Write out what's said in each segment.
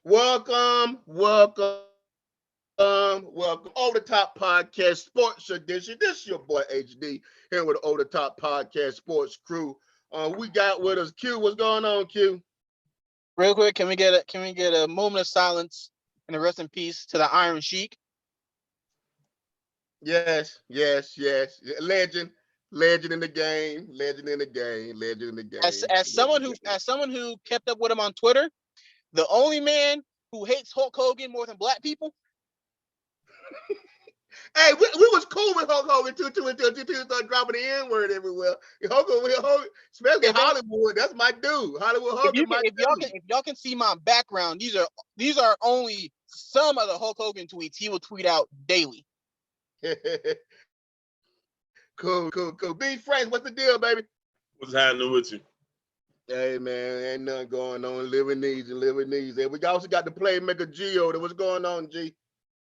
Welcome. Over the Top Podcast Sports Edition. This is your boy HD here with the Over the Top Podcast Sports crew. We got with us Q. What's going on, Q? Real quick, can we get a moment of silence and a rest in peace to the Iron Sheik? Yes. Legend in the game. Legend in the game. Legend in the As game. as Legend someone in who the game. as someone who kept up with him on Twitter, the only man who hates Hulk Hogan more than black people. Hey, we was cool with Hulk Hogan until started dropping the N word everywhere. Hogan, especially If, any- Hollywood, that's my dude. Hollywood if you Hogan, can, my if y'all can see my background, these are only some of the Hulk Hogan tweets he will tweet out daily. dude. Cool. Be friends. What's the deal, baby? What's happening with you? Hey man, ain't nothing going on. Living easy. Hey, we also got the playmaker Gio. What's going on, G?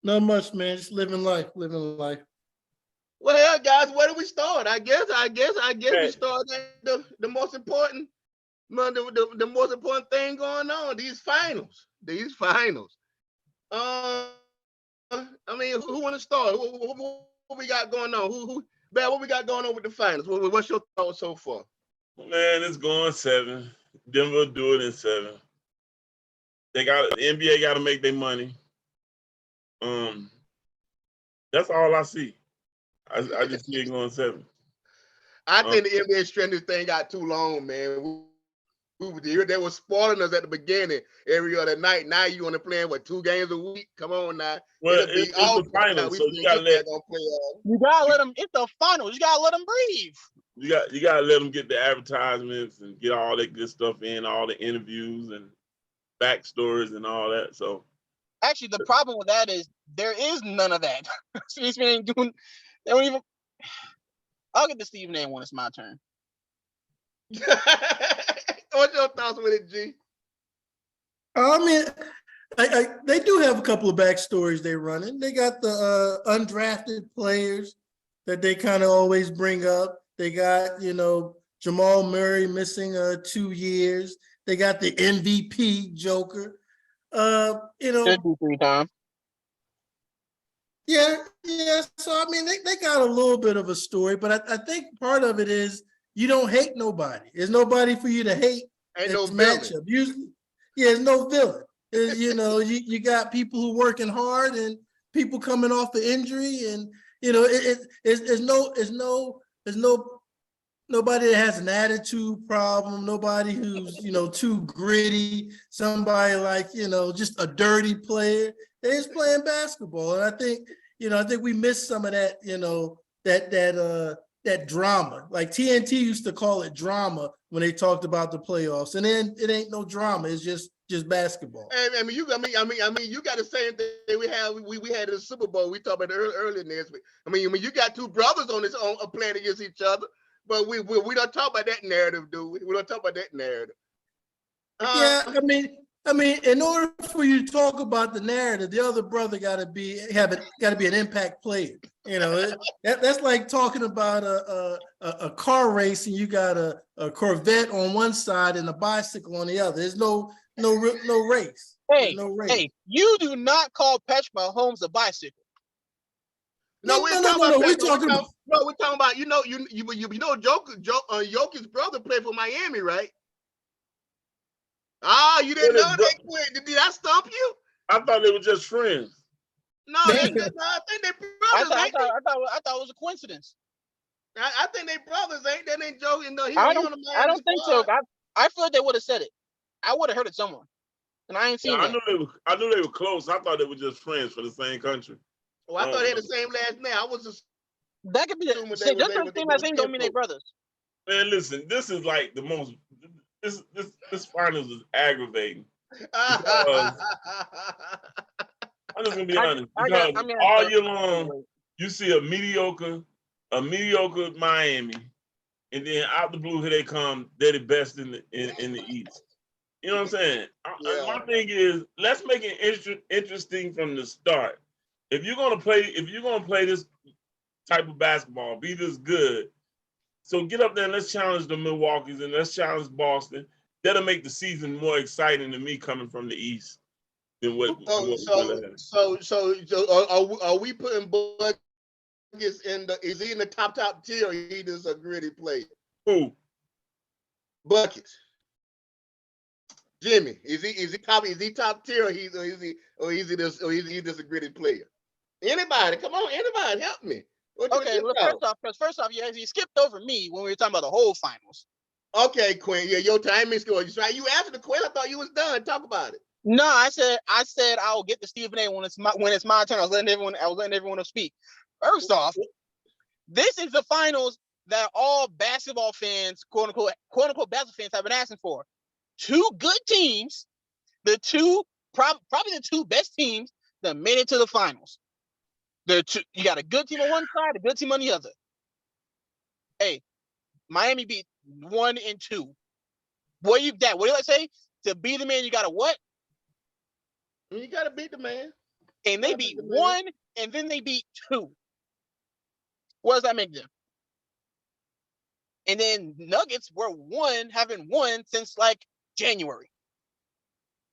Not much, man. Just living life. Well, guys, where do we start? I guess we Hey. start at the most important, the most important thing going on. These finals. I mean, who want to start? What we got going on? Bad, what we got going on with the finals? What's your thoughts so far? Man, it's going 7. Denver do it in 7. The NBA got to make their money. That's all I see. I just see it going 7. I think the NBA strategy thing got too long, man. They were spoiling us at the beginning every other night. Now you only playing 2 games a week? Come on now. Well, it's the finals, so you gotta let them. It's the finals. You gotta let them breathe. you gotta let them get the advertisements and get all that good stuff in, all the interviews and backstories and all that. So Actually, the problem with that is there is none of that. So these men ain't doing. They don't even. I'll get to Stephen A. when it's my turn. What's your thoughts with it, G? I mean, they do have a couple of backstories they're running. They got the undrafted players that they kind of always bring up. They got, Jamal Murray missing 2 years. They got the MVP Joker. Should do 3 times. Yeah. So I mean, they got a little bit of a story, but I think part of it is you don't hate nobody. There's nobody for you to hate. Ain't no matchup. Usually, there's no villain. You got people who working hard and people coming off the injury, and it's nobody that has an attitude problem. Nobody who's too gritty. Somebody like just a dirty player. They're just playing basketball, and I think we missed some of that. That drama. Like TNT used to call it drama when they talked about the playoffs, and then it ain't no drama. It's just basketball. I mean, you got the same thing we had in the Super Bowl. We talked about it earlier in this. I mean, you got 2 brothers playing against each other, but we don't talk about that narrative, do we? We don't talk about that narrative. Yeah, I mean, in order for you to talk about the narrative, the other brother got to be an impact player. That's like talking about a car race, and you got a Corvette on one side and a bicycle on the other. There's no race. Hey, no race. Hey, you do not call Patrick Mahomes a bicycle. No. We're talking about Jokic's brother played for Miami, right? Ah, you didn't know that quick. Did I stump you? I thought they were just friends. No, I think they brothers. I thought it was a coincidence. I think they brothers, ain't that? Ain't joking. No, I don't think so. I feel like they would have said it. I would have heard it somewhere, and I ain't seen that. I knew they were close. I thought they were just friends for the same country. Well, I thought they had the same last name. I was just that could be the same. Just the same don't mean they brothers. Man, listen, this is like the most. This finals is aggravating. I'm just gonna be honest. All year long, you see a mediocre Miami, and then out the blue here they come. They're the best in the East. You know what I'm saying? Yeah. My thing is, let's make it interesting from the start. If you're gonna play this type of basketball, be this good, so get up there and let's challenge the Milwaukee's and let's challenge Boston. That'll make the season more exciting than me coming from the East. than what. Are we putting Buckets in the? Is he in the top tier? Or he just a gritty player? Who? Buckets. Jimmy, is he top tier or is he just a gritty player? Anybody, come on, anybody, help me. Okay, well, first off, yeah, he skipped over me when we were talking about the whole finals. Okay, Quinn, yeah, your time is going. You answered the question. I thought you was done. Talk about it. No, I said I'll get to Stephen A. when it's my turn. I was letting everyone speak. First off, this is the finals that all basketball fans, quote unquote basketball fans, have been asking for. Two good teams, probably the two best teams that made it to the finals. You got a good team on one side, a good team on the other. Hey, Miami beat 1 and 2. What do I say? To be the man, you gotta what? You gotta beat the man. And they beat 1, and then they beat 2. What does that make them? And then Nuggets haven't won since like January.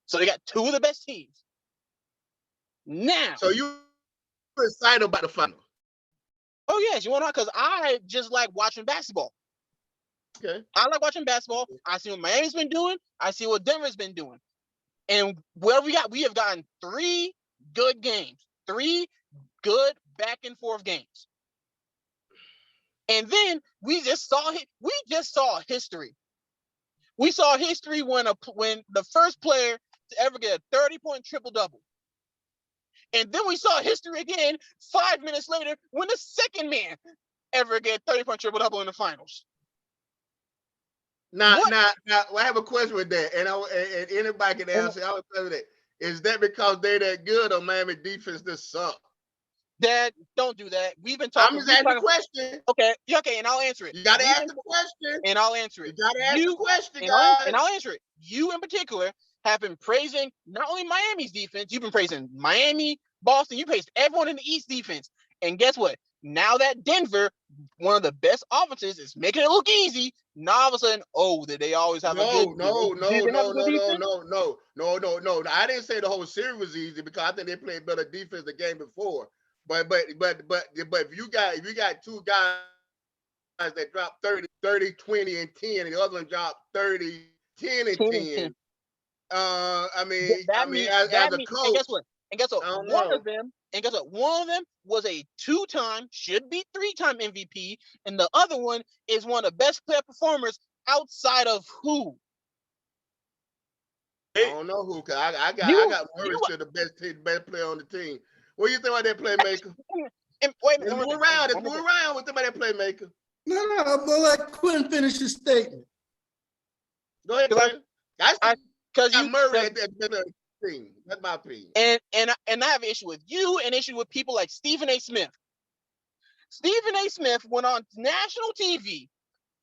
So they got 2 of the best teams. Now. So you excited about the final? Oh yes, you want to? Because I just like watching basketball. Okay. I like watching basketball. I see what Miami's been doing. I see what Denver's been doing. And what we have gotten 3 good games. 3 good back and forth games. And then we just saw history. We saw history when the first player to ever get a 30-point triple-double. And then we saw history again 5 minutes later when the second man ever get 30-point triple-double in the finals. Now, I have a question with that, and anybody can answer. I would say that. Is that because they're that good or Miami defense just suck? Dad, don't do that. We've been talking. I'm just asking a question. Okay, and I'll answer it. You gotta ask the question. And I'll answer it. You gotta ask the question, guys. And I'll answer it. You in particular have been praising not only Miami's defense, you've been praising Miami, Boston, you praised everyone in the East defense. And guess what? Now that Denver, one of the best offenses, is making it look easy, now all of a sudden, did they always have a good No. I didn't say the whole series was easy because I think they played better defense the game before. But if you got 2 guys that dropped 30, 20, and 10, and the other one dropped 30, 10, and 10. As a coach. And guess what? One of them was a 2-time, should be 3-time MVP, and the other one is one of the best player performers outside of who? I don't know who. Cause I got Murray to the best player on the team. What do you think about that playmaker? Move around with that playmaker. No, I'm gonna let Quinn finish his statement. Go ahead, Quinn. Because you Murray at the team. That's my opinion. And I have an issue with you, and issue with people like Stephen A. Smith. Stephen A. Smith went on national TV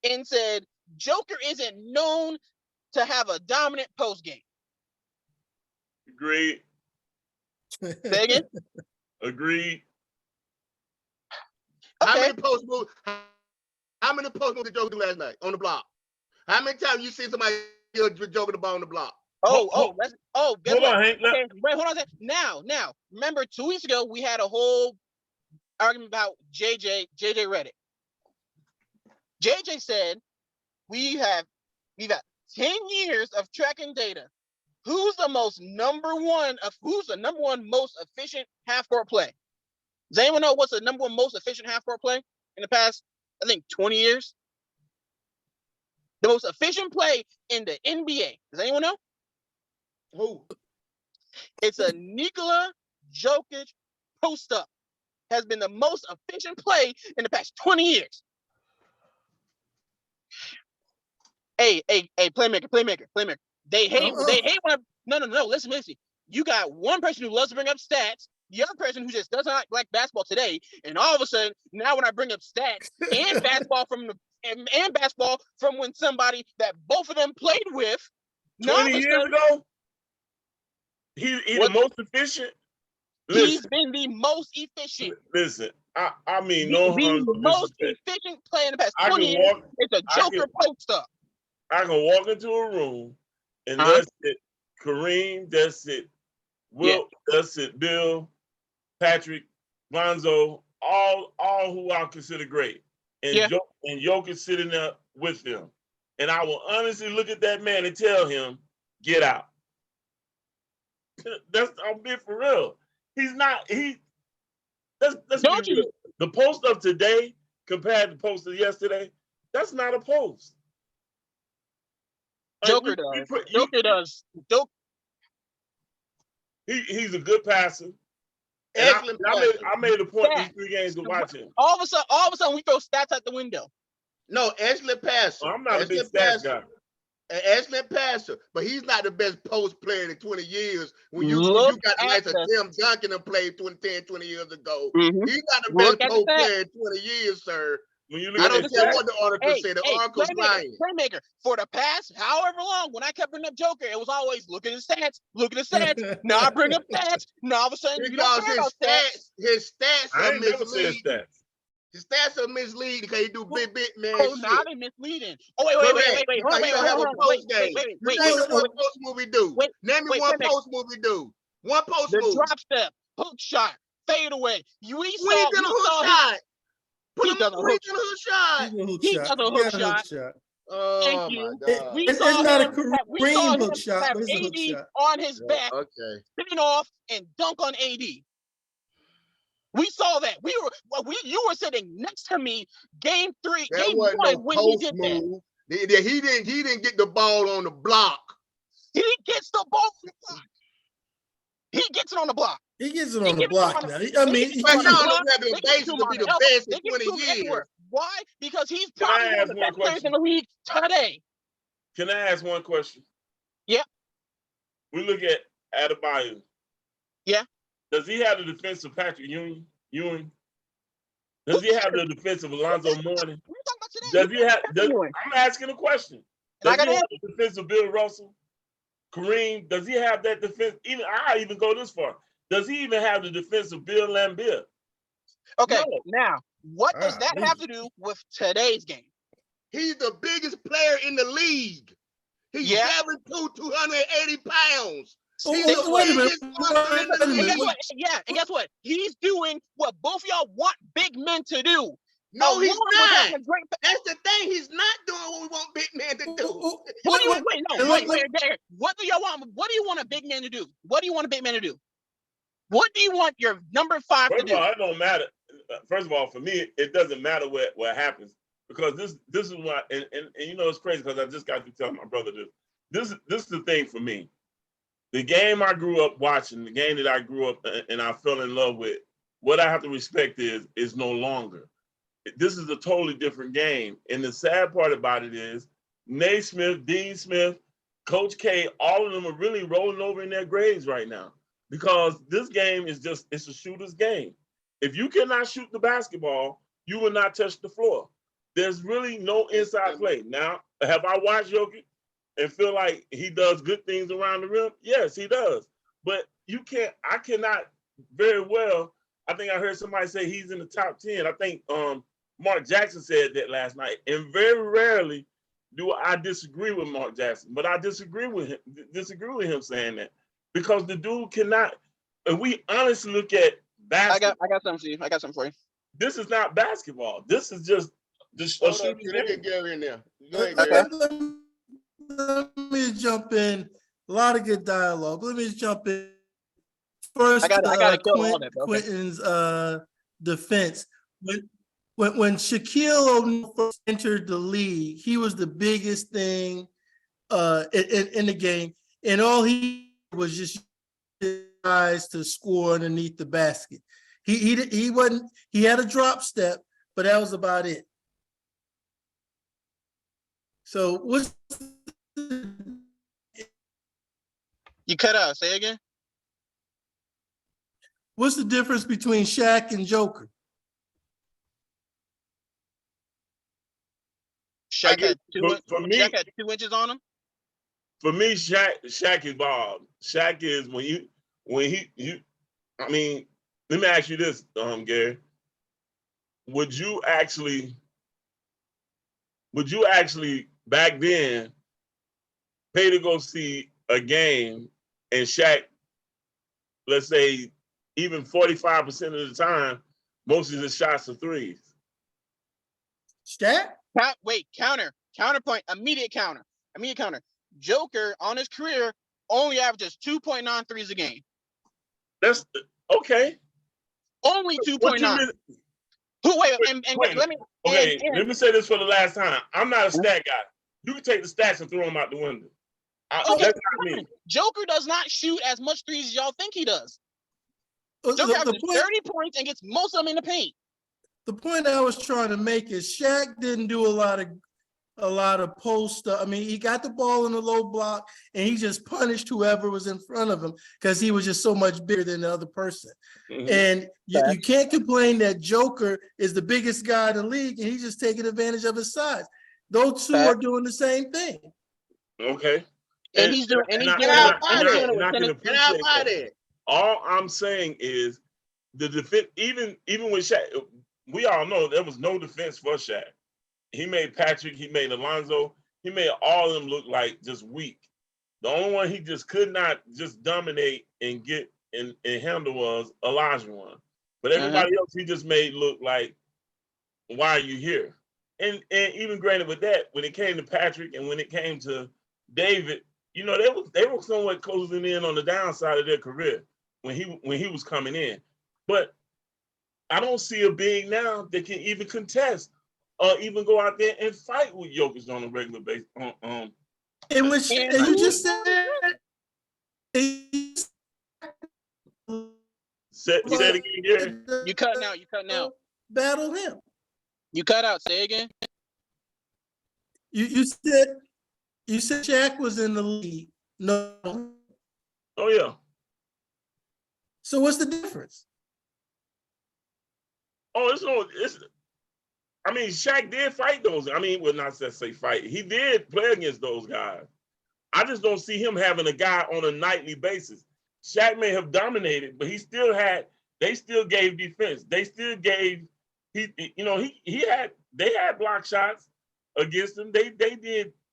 and said Joker isn't known to have a dominant post game. Agreed. Say again? Agreed. Okay. How many post moves did Joker do last night on the block? How many times you see somebody joking the ball on the block? Hold on, Hank. Okay, wait, hold on a second. Now, remember 2 weeks ago we had a whole argument about JJ Redick. JJ said we've got 10 years of tracking data. Who's the number one most efficient half-court play? Does anyone know what's the number 1 most efficient half-court play in the past, I think, 20 years? The most efficient play in the NBA. Does anyone know? Who? It's a Nikola Jokic post-up. Has been the most efficient play in the past 20 years. Hey, playmaker. They hate when listen. You got one person who loves to bring up stats, the other person who just does not like basketball today, and all of a sudden, now when I bring up stats and basketball from when somebody that both of them played with 20 years ago, he's the most efficient. He's been the most efficient. Listen, I mean, no harm. The most efficient player in the past 20 years is a Joker post-up. I can walk into a room and that's it. Kareem, that's it. Will, that's it. Bill, Patrick, Lonzo, all who I consider great, and Jokic sitting there with them, and I will honestly look at that man and tell him, "Get out." I'm being for real. He's not. Let's be real. The post of today compared to the post of yesterday, that's not a post. Joker does. He's a good passer. And I made a point these 3 games to watch him. All of a sudden, we throw stats out the window. No, excellent passer. I'm not a big stats guy. An excellent passer, but he's not the best post player in 20 years. When you got the likes of Tim Duncan that played 20 years ago. Mm-hmm. He's not the best post player in 20 years, sir. When you look I don't care what the article said. The article's lying. Playmaker. For the past however long, when I kept bringing up Joker, it was always look at his stats. Look at the stats. Now I bring up stats. Now all of a sudden you don't care about stats. His stats are misleading. His stats are misleading because he do big man shit. Now they're misleading. Oh wait. Wait. Name me one post movie do. Name me one post movie do. One post movie. The drop step, hook shot, fade away. He did a hook shot. He does a hook shot. Thank you. It's not a Kareem hook shot, but it's a hook shot. On his back, spin off and dunk on AD. We saw that. You were sitting next to me, game 1 when he did that. He didn't get the ball on the block. He gets the ball on the block. He gets it on the block. He gets it on the block now. I mean, he's on the base to be the best in 20 years. Why? Because he's probably one of the best players in the league today. Can I ask one question? Yeah. We look at Adebayo. Yeah. Does he have the defense of Patrick Ewing? Does he have the defense of Alonzo Mourning? Does he have? I'm asking a question. Does he have the defense of Bill Russell? Kareem? Does he have that defense? I even go this far. Does he even have the defense of Bill Laimbeer? Okay, now what does that have to do with today's game? He's the biggest player in the league. He's 7'2", 280 pounds. Wait a minute. And guess what? He's doing what both of y'all want big men to do. No, he's not. That's the thing. He's not doing what we want big men to do. What do y'all want? What do you want a big man to do? What do you want a big man to do? What do you want your number 5 to do? First of all, it don't matter. First of all, for me, it doesn't matter what happens because this is why. And you know it's crazy because I just got to tell my brother this. This is the thing for me. The game I grew up watching, the game that I grew up and I fell in love with, what I have to respect is no longer. This is a totally different game. And the sad part about it is Naismith, Dean Smith, Coach K, all of them are really rolling over in their graves right now because this game is it's a shooter's game. If you cannot shoot the basketball, you will not touch the floor. There's really no inside play. Now, have I watched Jokic and feel like he does good things around the rim? Yes, he does. But I cannot very well, I think I heard somebody say he's in the top 10. I think Mark Jackson said that last night. And very rarely do I disagree with Mark Jackson, but I disagree with him saying that because the dude cannot, and we honestly look at basketball. I got something for you. This is not basketball. This is just a shooting game. Gary in there. Let me jump in. A lot of good dialogue. Let me just jump in. First, I gotta Quentin's defense. When Shaquille O'Neal first entered the league, he was the biggest thing in the game, and all he was just guys to score underneath the basket. He wasn't. He had a drop step, but that was about it. So what's you cut out? Say again. What's the difference between Shaq and Joker? Shaq had 2 inches on him. For me, Shaq is bald. Shaq is when he. I mean, let me ask you this, Gary. Would you actually back then pay to go see a game and Shaq let's say, even 45% of the time, most of the shots are threes. Shaq? Wait, counterpoint, immediate counter. Joker on his career only averages 2.9 threes a game. That's okay. Only 2.9. Let me say this for the last time. I'm not a stat guy. You can take the stats and throw them out the window. That's not me. Joker does not shoot as much threes as y'all think he does. Joker averages 30 points and gets most of them in the paint. The point I was trying to make is Shaq didn't do a lot of post. I mean, he got the ball in the low block and he just punished whoever was in front of him because he was just so much bigger than the other person. Mm-hmm. And you can't complain that Joker is the biggest guy in the league and he's just taking advantage of his size. Those two are doing the same thing. Okay. And he's doing it. All I'm saying is the defense, even with Shaq, we all know there was no defense for Shaq. He made Patrick, he made Alonzo, he made all of them look like just weak. The only one he just could not just dominate and get and handle was Olajuwon. But everybody else he just made look like, why are you here? And even granted with that, when it came to Patrick and when it came to David, you know, they were somewhat closing in on the downside of their career when he was coming in. But I don't see a big now that can even contest or even go out there and fight with Jokic on a regular basis. And you just said say it again, Gary. You cutting out. Battle him. You cut out. Say again. You said Shaq was in the league. No. Oh yeah. So what's the difference? I mean, Shaq did fight those. I mean, well, not to say fight. He did play against those guys. I just don't see him having a guy on a nightly basis. Shaq may have dominated, but they still gave defense. They still gave, they had block shots against him. They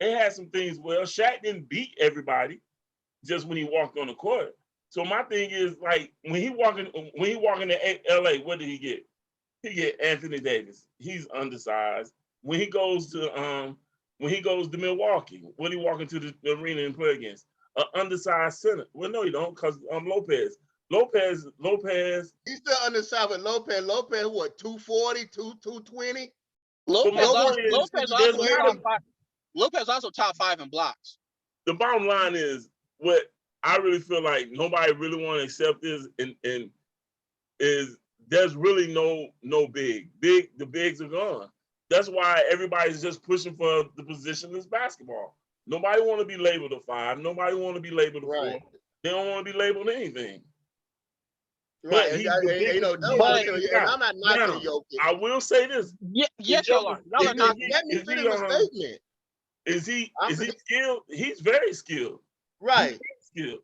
had some things. Well, Shaq didn't beat everybody just when he walked on the court. So my thing is, like, when he walking to LA, what did he get? He get Anthony Davis. He's undersized. When he goes to Milwaukee, when he walk into the arena and play against an undersized center. Well, no, you don't, because Lopez. He's still undersized with Lopez. Lopez, what, 240, 220? Lopez also top 5 in blocks. The bottom line is what I really feel like nobody really want to accept is there's really no big. The bigs are gone. That's why everybody's just pushing for the positionless basketball. Nobody want to be labeled a 5. Nobody want to be labeled a 4. They don't want to be labeled anything. Right. And I'm not knocking Jokic. I will say this. Yes, y'all are. Y'all are knocking. Let me finish my statement. Is he skilled? He's very skilled. Right. Skilled.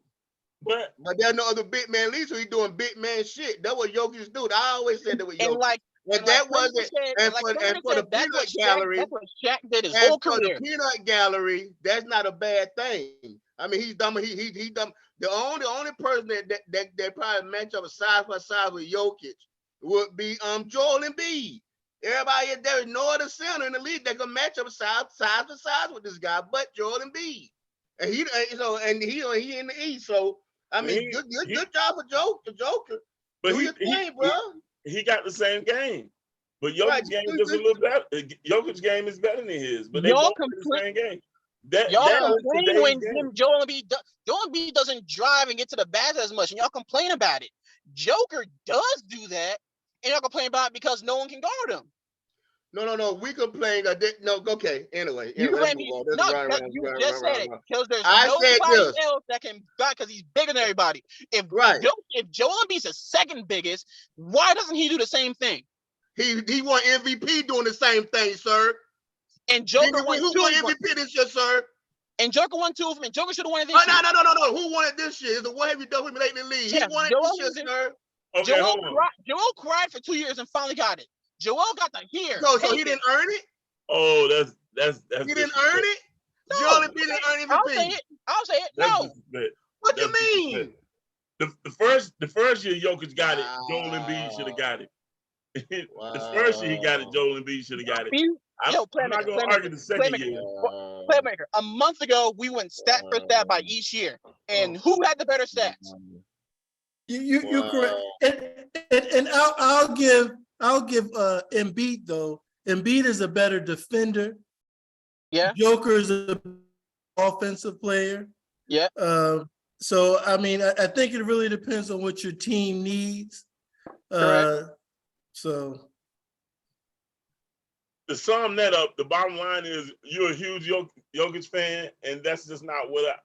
But there's no other big man league, so he's doing big man shit. That's what Jokic do. I always said that with Jokic. For the peanut gallery, that's what Shaq did his whole career. For the peanut gallery, that's not a bad thing. I mean, he's dumb. He dumb. The only person that probably match up side by side with Jokic would be Joel Embiid. Everybody, there is no other center in the league that can match up side to side with this guy, but Joel Embiid. And he in the East. So I mean, good job for Joker. But do your thing, bro. He got the same game, but Jokic's game is just a little better. Jokic's game is better than his, but they both play the same game. Y'all complain when Joel Embiid doesn't drive and get to the basket as much, and y'all complain about it. Joker does do that, and y'all complain about it because no one can guard him. No. We complain. Okay. Anyway, you just said it because there's nobody else that can guard because he's bigger than everybody. If Joel Embiid's the second biggest, why doesn't he do the same thing? He won MVP doing the same thing, sir. And Joker won 2 MVP this year, sir. And Joker won 2 of them. And Joker should have won it this year. No. Who won it this year? What have you done with me lately in the league? He won it this year, sir. Okay, Joel cried for 2 years and finally got it. Joel got the here. So he didn't earn it? Oh, that's he didn't earn it? No, Joel Embiid didn't earn MVP. I'll say it. No. What do you mean? The first year Jokic got it, Joel Embiid should have got it. The first year he got it, Joel Embiid should have got it. I'm not going to argue the second year. Playmaker. A month ago, we went stat for stat by each year, and who had the better stats? You're correct, and I'll give Embiid though. Embiid is a better defender. Yeah. Joker is an offensive player. Yeah. So I mean, I think it really depends on what your team needs. Correct. So to sum that up, the bottom line is you're a huge Jokic fan, and that's just not what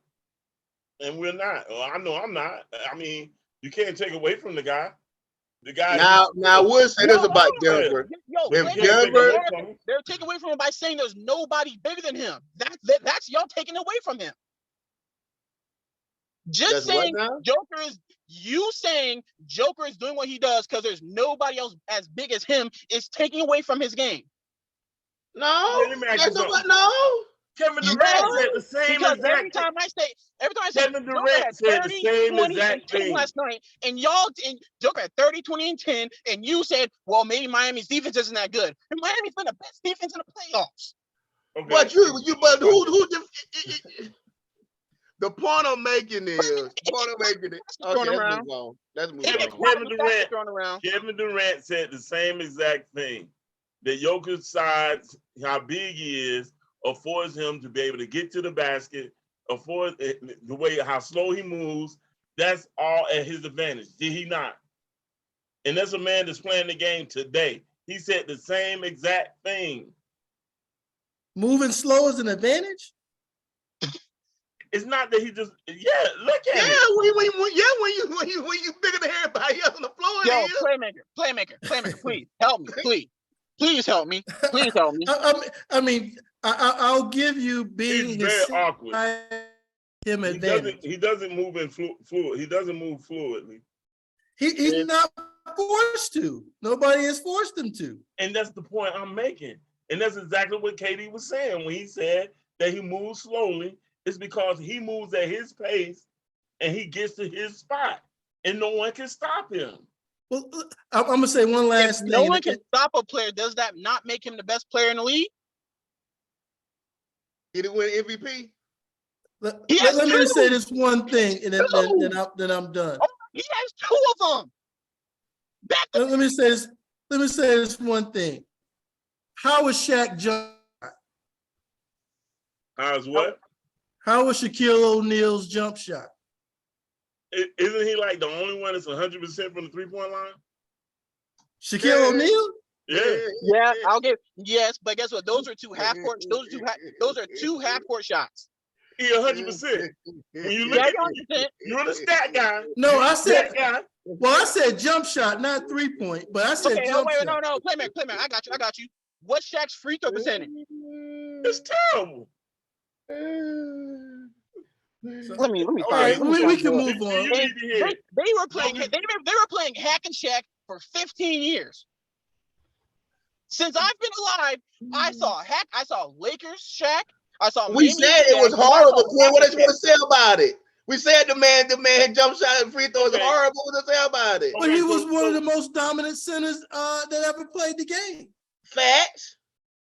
and we're not. Well, I know I'm not. I mean, you can't take away from the guy. The guy. Now I would say this about Denver. They're taking away from him by saying there's nobody bigger than him. That's y'all taking away from him. Just saying Joker is doing what he does because there's nobody else as big as him is taking away from his game. No. Kevin Durant said the same exact thing. Every time I say Kevin Durant said the same 20, exact and 10 thing last night, and Joker had 30, 20, and 10, and you said, well, maybe Miami's defense isn't that good. And Miami's been the best defense in the playoffs. Okay. But the point I'm making is Let's move on. Kevin Durant said the same exact thing. That Jokic size, how big he is, affords him to be able to get to the basket, affords the way how slow he moves. That's all at his advantage. Did he not? And that's a man that's playing the game today. He said the same exact thing. Moving slow is an advantage? It's not that he just look at it. When you bigger than everybody else on the floor. Yo, playmaker, please help me, please help me. I mean, I'll give you being very awkward. Him advantage. He doesn't move in fluid. He doesn't move fluidly. He's not forced to. Nobody has forced him to. And that's the point I'm making. And that's exactly what KD was saying when he said that he moves slowly. It's because he moves at his pace and he gets to his spot, and no one can stop him. Well, I'm gonna say one last thing. No one can stop a player. Does that not make him the best player in the league? Did he win MVP? Let me just say this one thing, and then I'm done. Oh, he has two of them. Let me say this one thing. How was Shaq jump? How's what? How was Shaquille O'Neal's jump shot? Isn't he like the only one that's 100% from the 3-point line? Shaquille O'Neal? Yeah, I'll give but guess what? Those are two half court. Those are two half court shots. He 100%. When you look at you're the stat guy. No, I said jump shot, not 3-point. But I said jump shot. No, playmaker. I got you. What's Shaq's free throw percentage? It's terrible. Let me. All right, we can move on. They were playing hack and Shaq for 15 years. Since I've been alive, I saw hack. I saw Lakers Shaq. I saw. We said it was horrible. What did you want to say about it? We said the man jump shot and free throw is horrible. What to say about it? But he was one of the most dominant centers that ever played the game. Facts.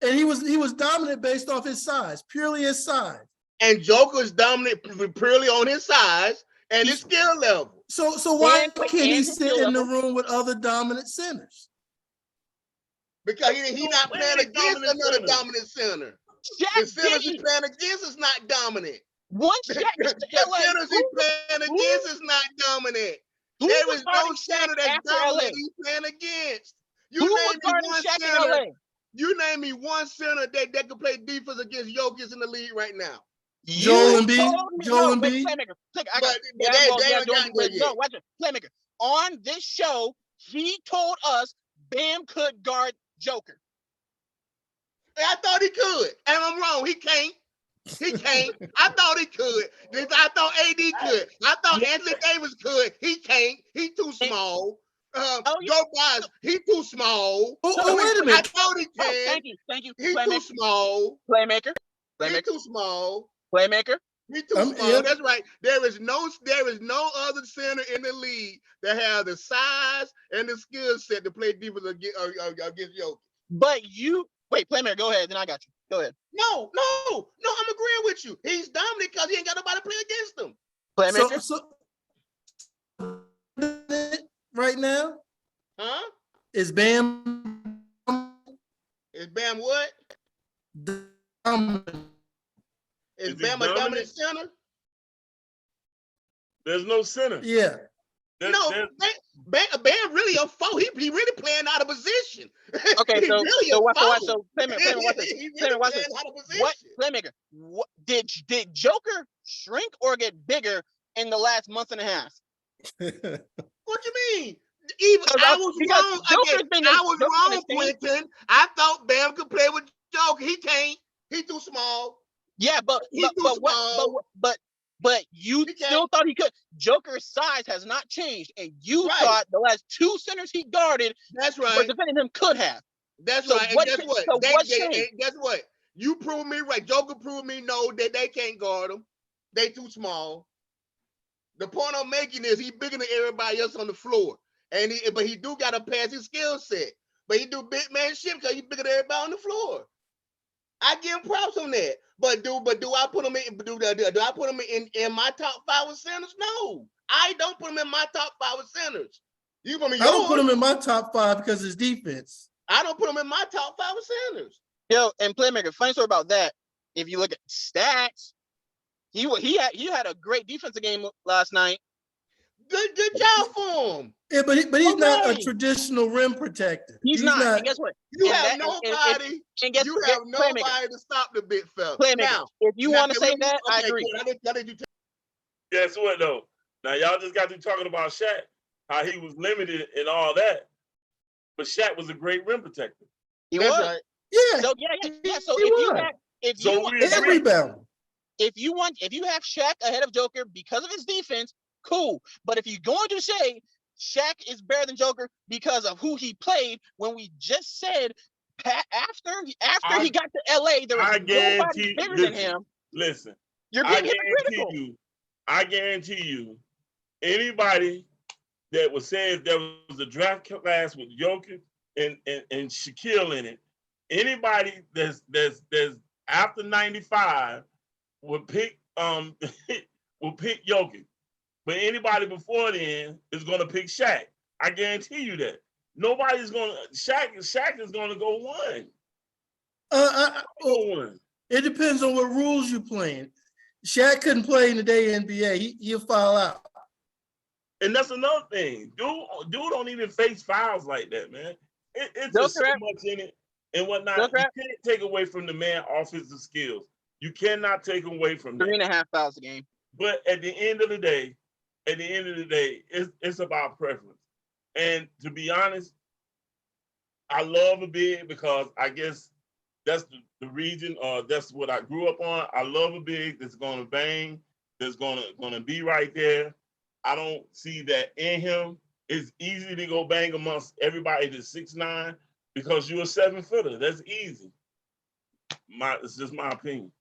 And he was dominant based off his size, purely his size. And Joker's dominant purely on his size and his skill level. So why can't he sit in the room with other dominant centers? Because he's not playing against another dominant center. The centers he's playing against is not dominant. The centers he's playing against is not dominant. There is no center that's dominant he's playing against. You name me one center that can play defense against Jokic in the league right now. Joel Embiid. Playmaker. On this show, he told us Bam could guard Joker. I thought he could. And I'm wrong. He can't. I thought he could. I thought AD could. I thought Anthony Davis could. He can't. He too small. Joe Bias, he too small. Wait a minute. I thought he can. Thank you. He's too small. Playmaker. He's too small. Playmaker. He too small. That's right. There is no other center in the league that has the size and the skill set to play defense against Jokic. But wait, Playmaker, go ahead. Then I got you. Go ahead. No, I'm agreeing with you. He's dominant because he ain't got nobody to play against him. Playmaker. So right now, huh? Is Bam? Is Bam what? Dominant. Is Bam a dominant center? There's no center. Yeah. Bam really a four. He really playing out of position. Okay, so Playmaker, what did Joker shrink or get bigger in the last month and a half? What you mean? I was wrong, Quentin. I thought Bam could play with Joker. He can't. He too small. Yeah, but you still thought he could. Joker's size has not changed, and you thought the last two centers he guarded, were defending him could have. That's right. And guess what? Guess what? You proved me right. Joker proved me no that they can't guard him. They too small. The point I'm making is he bigger than everybody else on the floor. But he do got a passing skill set. But he do big man shit because he bigger than everybody on the floor. I give him props on that. But do I put him in my top 5 centers? No. I don't put him in my top 5 centers. I don't put him in my top 5 because of his defense. I don't put him in my top 5 centers. Yo, and Playmaker, funny story about that. If you look at stats, he had a great defensive game last night. Good job for him. Yeah, but he's not a traditional rim protector. He's not. And guess what? You have nobody to stop the big fella. Now, if you want to say that, I agree. Guess what though? Now y'all just got to talking about Shaq, how he was limited and all that. But Shaq was a great rim protector. He was. Right. Yeah. So yeah. So if you have Shaq ahead of Joker because of his defense, cool. But if you're going to say Shaq is better than Joker because of who he played, when we just said after he got to LA, there was nobody bigger than him. Listen, you're being hypocritical. I guarantee you, anybody that was saying there was a draft class with Jokic and Shaquille in it, anybody that's after 95 would pick Jokic. But anybody before then is going to pick Shaq. I guarantee you that. Nobody's going to. Shaq is going to go one. It depends on what rules you're playing. Shaq couldn't play in the day NBA. He'll foul out. And that's another thing. Dude don't even face fouls like that, man. It's just so much in it and whatnot. You can't take away from the man offensive skills. You cannot take away from that. 3.5 fouls a game. But at the end of the day, it's about preference. And to be honest, I love a big because I guess that's the region, or that's what I grew up on. I love a big that's going to bang, that's going to be right there. I don't see that in him. It's easy to go bang amongst everybody that's 6'9" because you're a 7-footer. That's easy. It's just my opinion.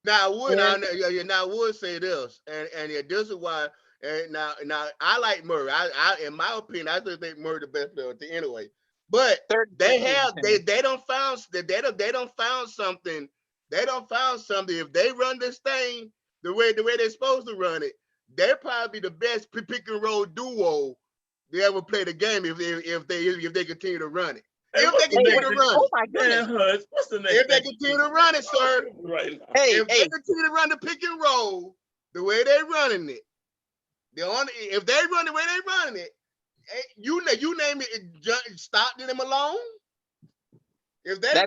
Now I would say this, and this is why. And now I like Murray. I in my opinion, I still think Murray the best player anyway. But they don't found something. They don't found something. If they run this thing the way they're supposed to run it, they're probably the best pick and roll duo they ever play the game if they continue to run it. If they continue to run it. Oh my goodness. What's the next if they continue to run it, sir. Right now. If they continue to run the pick and roll the way they're running it, if they run the way they're running it, you name it, stop them alone. If they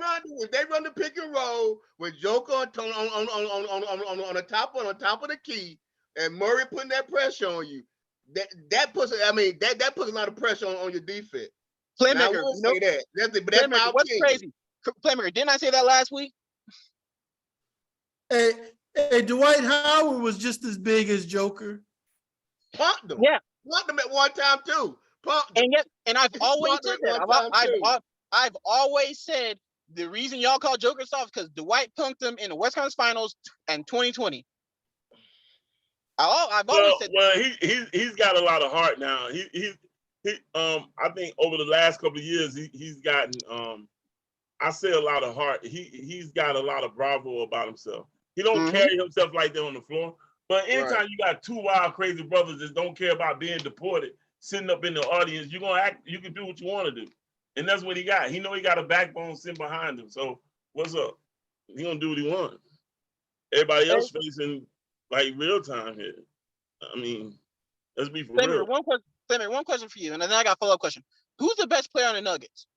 run the pick and roll with Joker on the top of the key and Murray putting that pressure on you, that puts a lot of pressure on your defense. Playmaker, say that. That's my what's crazy? Playmaker, didn't I say that last week? Hey, Dwight Howard was just as big as Joker. Punked them. Yeah. Punked them at one time too. Punked them. And I've always said that. I've always said the reason y'all call Joker soft is because Dwight punked them in the West Conference Finals in 2020. I've always said. Well, he's got a lot of heart now. He I think over the last couple of years he's gotten I say a lot of heart. He's got a lot of bravo about himself. He don't carry himself like that on the floor. But anytime you got two wild, crazy brothers that don't care about being deported, sitting up in the audience, you're gonna act. You can do what you want to do, and that's what he got. He know he got a backbone sitting behind him. So what's up? He gonna do what he wants. Everybody else facing like real time here. I mean, let's be for real. One question for you, and then I got a follow-up question. Who's the best player on the Nuggets?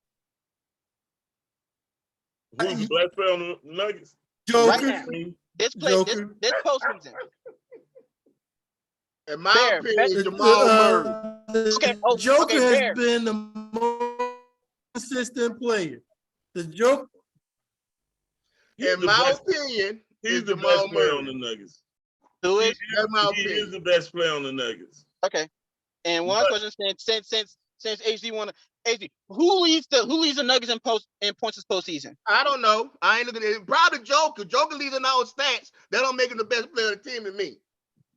Who's the best player on the Nuggets? Joker. Right now. This postseason. In my opinion, Jamal Murray. Joker has been the most consistent player. The Joker. In my opinion, he's the best player on the Nuggets. Who is? He is the best player on the Nuggets. Okay. And one question since HD who leads the Nuggets in points this postseason? I don't know. I ain't looking at it. Probably Joker. Joker leads in all stats. That don't make him the best player of the team to me.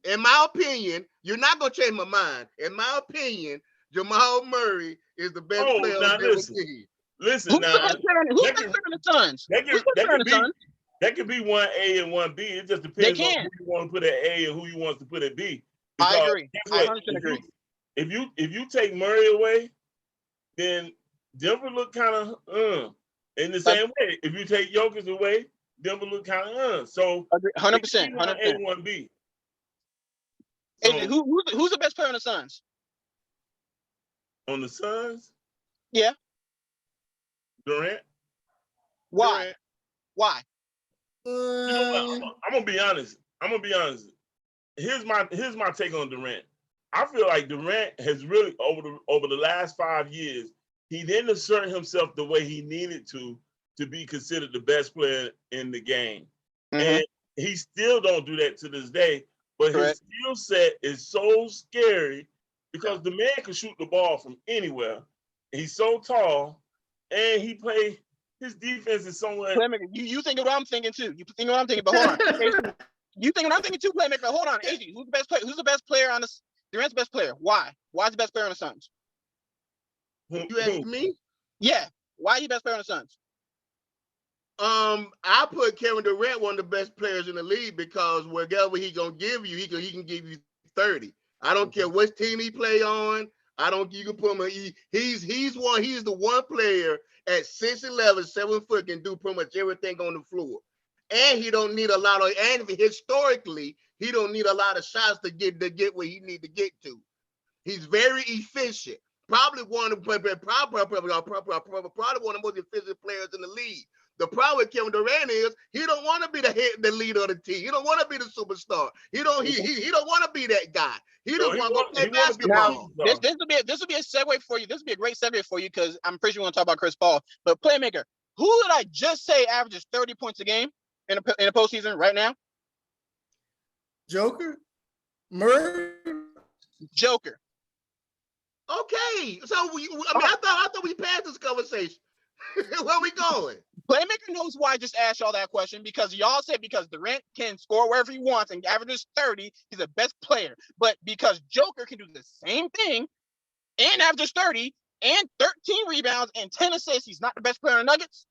In my opinion, you're not gonna change my mind. In my opinion, Jamal Murray is the best player on the team. Listen, who's the best player on the Suns? That could be one A and one B. It just depends on who you want to put at A and who you want to put at B. Because I agree. I 100% agree. If you take Murray away, then Denver look kind of in the same way. If you take Jokic away, Denver look kind of So 100%. A and one B. So, who's the best player on the Suns? On the Suns? Yeah. Durant. Why? Durant. Why? I'm gonna be honest. Here's my take on Durant. I feel like Durant has really over the last 5 years, he didn't assert himself the way he needed to be considered the best player in the game. And he still don't do that to this day. But his skill set is so scary because the man can shoot the ball from anywhere. He's so tall, and his defense is somewhere. You think of what I'm thinking too. You think of what I'm thinking, but hold on. You think what I'm thinking too, Playmaker. But hold on, AJ, who's the best player? Who's the best player on this? Durant's the best player. Why? Why is the best player on the Suns? You ask me? Yeah. Why are you best player on the Suns? I put Kevin Durant one of the best players in the league because whatever he gonna give you, he can give you 30. I don't care what team he play on. You can put him. He's the one player at 6'11", 7 foot can do pretty much everything on the floor, and he don't need a lot of. And historically, he don't need a lot of shots to get where he need to get to. He's very efficient. Probably one of the most efficient players in the league. The problem with Kevin Durant is he don't want to be the leader of the team. He don't want to be the superstar. He don't want to be that guy. He just want to go play basketball. This will be a segue for you. This will be a great segue for you because I'm pretty sure you want to talk about Chris Paul. But Playmaker, who did I just say averages 30 points a game in the postseason right now? Joker? Murray? Joker. Okay, so I thought we passed this conversation. Where we going? Playmaker knows why I just asked y'all that question because y'all said because Durant can score wherever he wants and averages 30, he's the best player. But because Joker can do the same thing and averages 30 and 13 rebounds and 10 assists, he's not the best player in the Nuggets?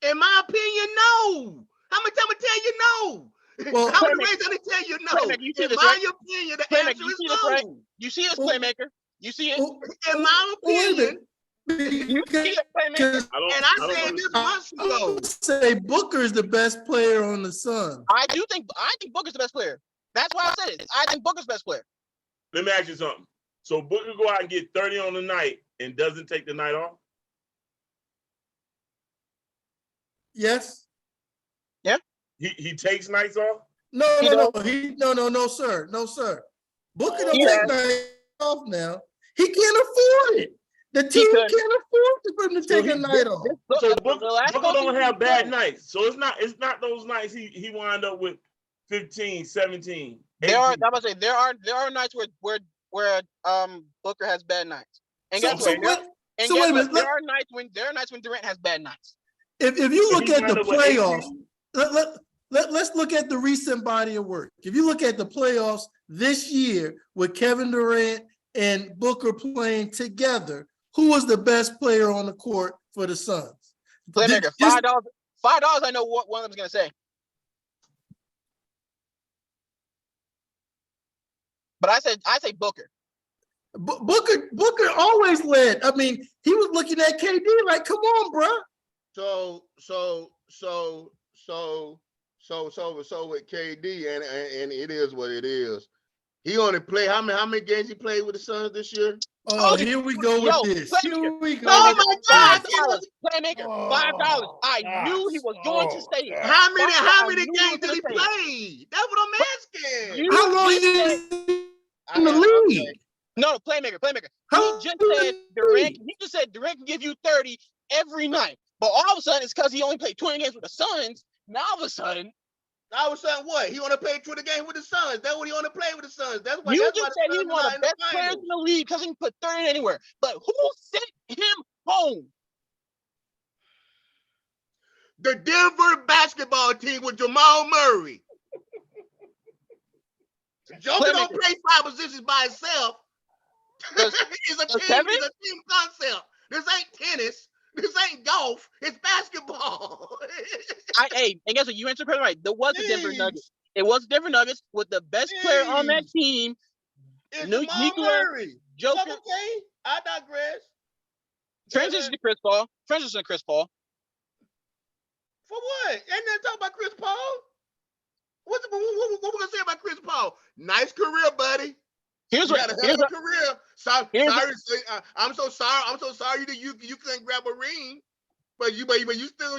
In my opinion, no. How many times I tell you no? Well, how many ways did I tell you no? In my opinion, the answer is no. Right? You see this, Playmaker? You see it? In my opinion. You see it, Playmaker? And I said this months ago. Say Booker's the best player on the Suns. I think Booker's the best player. That's why I said it. I think Booker's the best player. Let me ask you something. So Booker go out and get 30 on the night and doesn't take the night off? Yes. Yeah. He takes nights off? No, sir. Booker don't take nights off now. He can't afford it. The team can't afford for him to take a night off. So Booker don't have bad nights. So it's not those nights he wind up with 15, 17. 18. There are nights where Booker has bad nights. And guess what? There are nights when Durant has bad nights. If you look at the playoffs, let's look at the recent body of work. If you look at the playoffs this year with Kevin Durant and Booker playing together, who was the best player on the court for the Suns? Playmaker, $5. $5. I know what one of them's gonna say. But I say Booker. Booker always led. I mean, he was looking at KD like, come on, bro. So with KD, and it is what it is. He only played how many games he played with the Suns this year? Oh, here we go with this. Here we go. Oh my God! Playmaker, $5. I knew he was going to say it. How many games did he play? That's what I'm asking. How long is in the league? No, playmaker. He just said Durant can give you 30 every night. But all of a sudden, it's because he only played 20 games with the Suns. Now all of a sudden what? He want to play 20 games with the Suns. That's what he want to play with the Suns. That's why. You just said he's one of the best players in the league because he can put 30 anywhere. But who sent him home? The Denver basketball team with Jamal Murray. Joker don't play 5 positions by himself. It's a team concept. This ain't tennis. This ain't golf. It's basketball. And guess what? You answered correctly right. There was the Denver Nuggets. It was the Denver Nuggets with the best player on that team. It's Jamal Murray. Joker. Okay, I digress. Transition to Chris Paul. For what? Ain't nothing talking about Chris Paul. What we gonna say about Chris Paul? Nice career, buddy. Here's a career. I'm so sorry that you couldn't grab a ring, but you still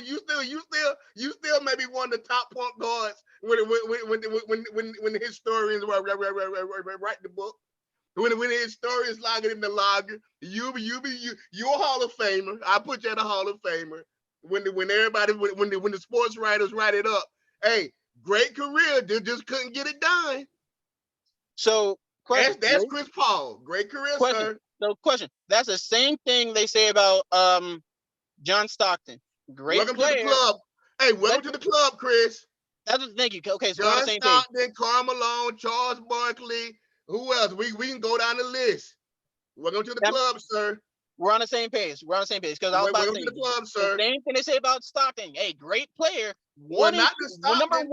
maybe one of the top point guards when the historians write the book. When the historians log it in the logger, you're a Hall of Famer. I put you at a Hall of Famer. When the sports writers write it up, hey, great career, they just couldn't get it done. So. That's Chris Paul. Great career, sir. So, question. That's the same thing they say about John Stockton. Welcome to the club. Hey, welcome to the club, Chris. Thank you. Okay, so John we're on the same Stockton, page. Karl Malone, Charles Barkley. Who else? We can go down the list. Welcome to the club, sir. We're on the same page. Because I was about to say the club, sir. The same thing they say about Stockton. Hey, great player. Number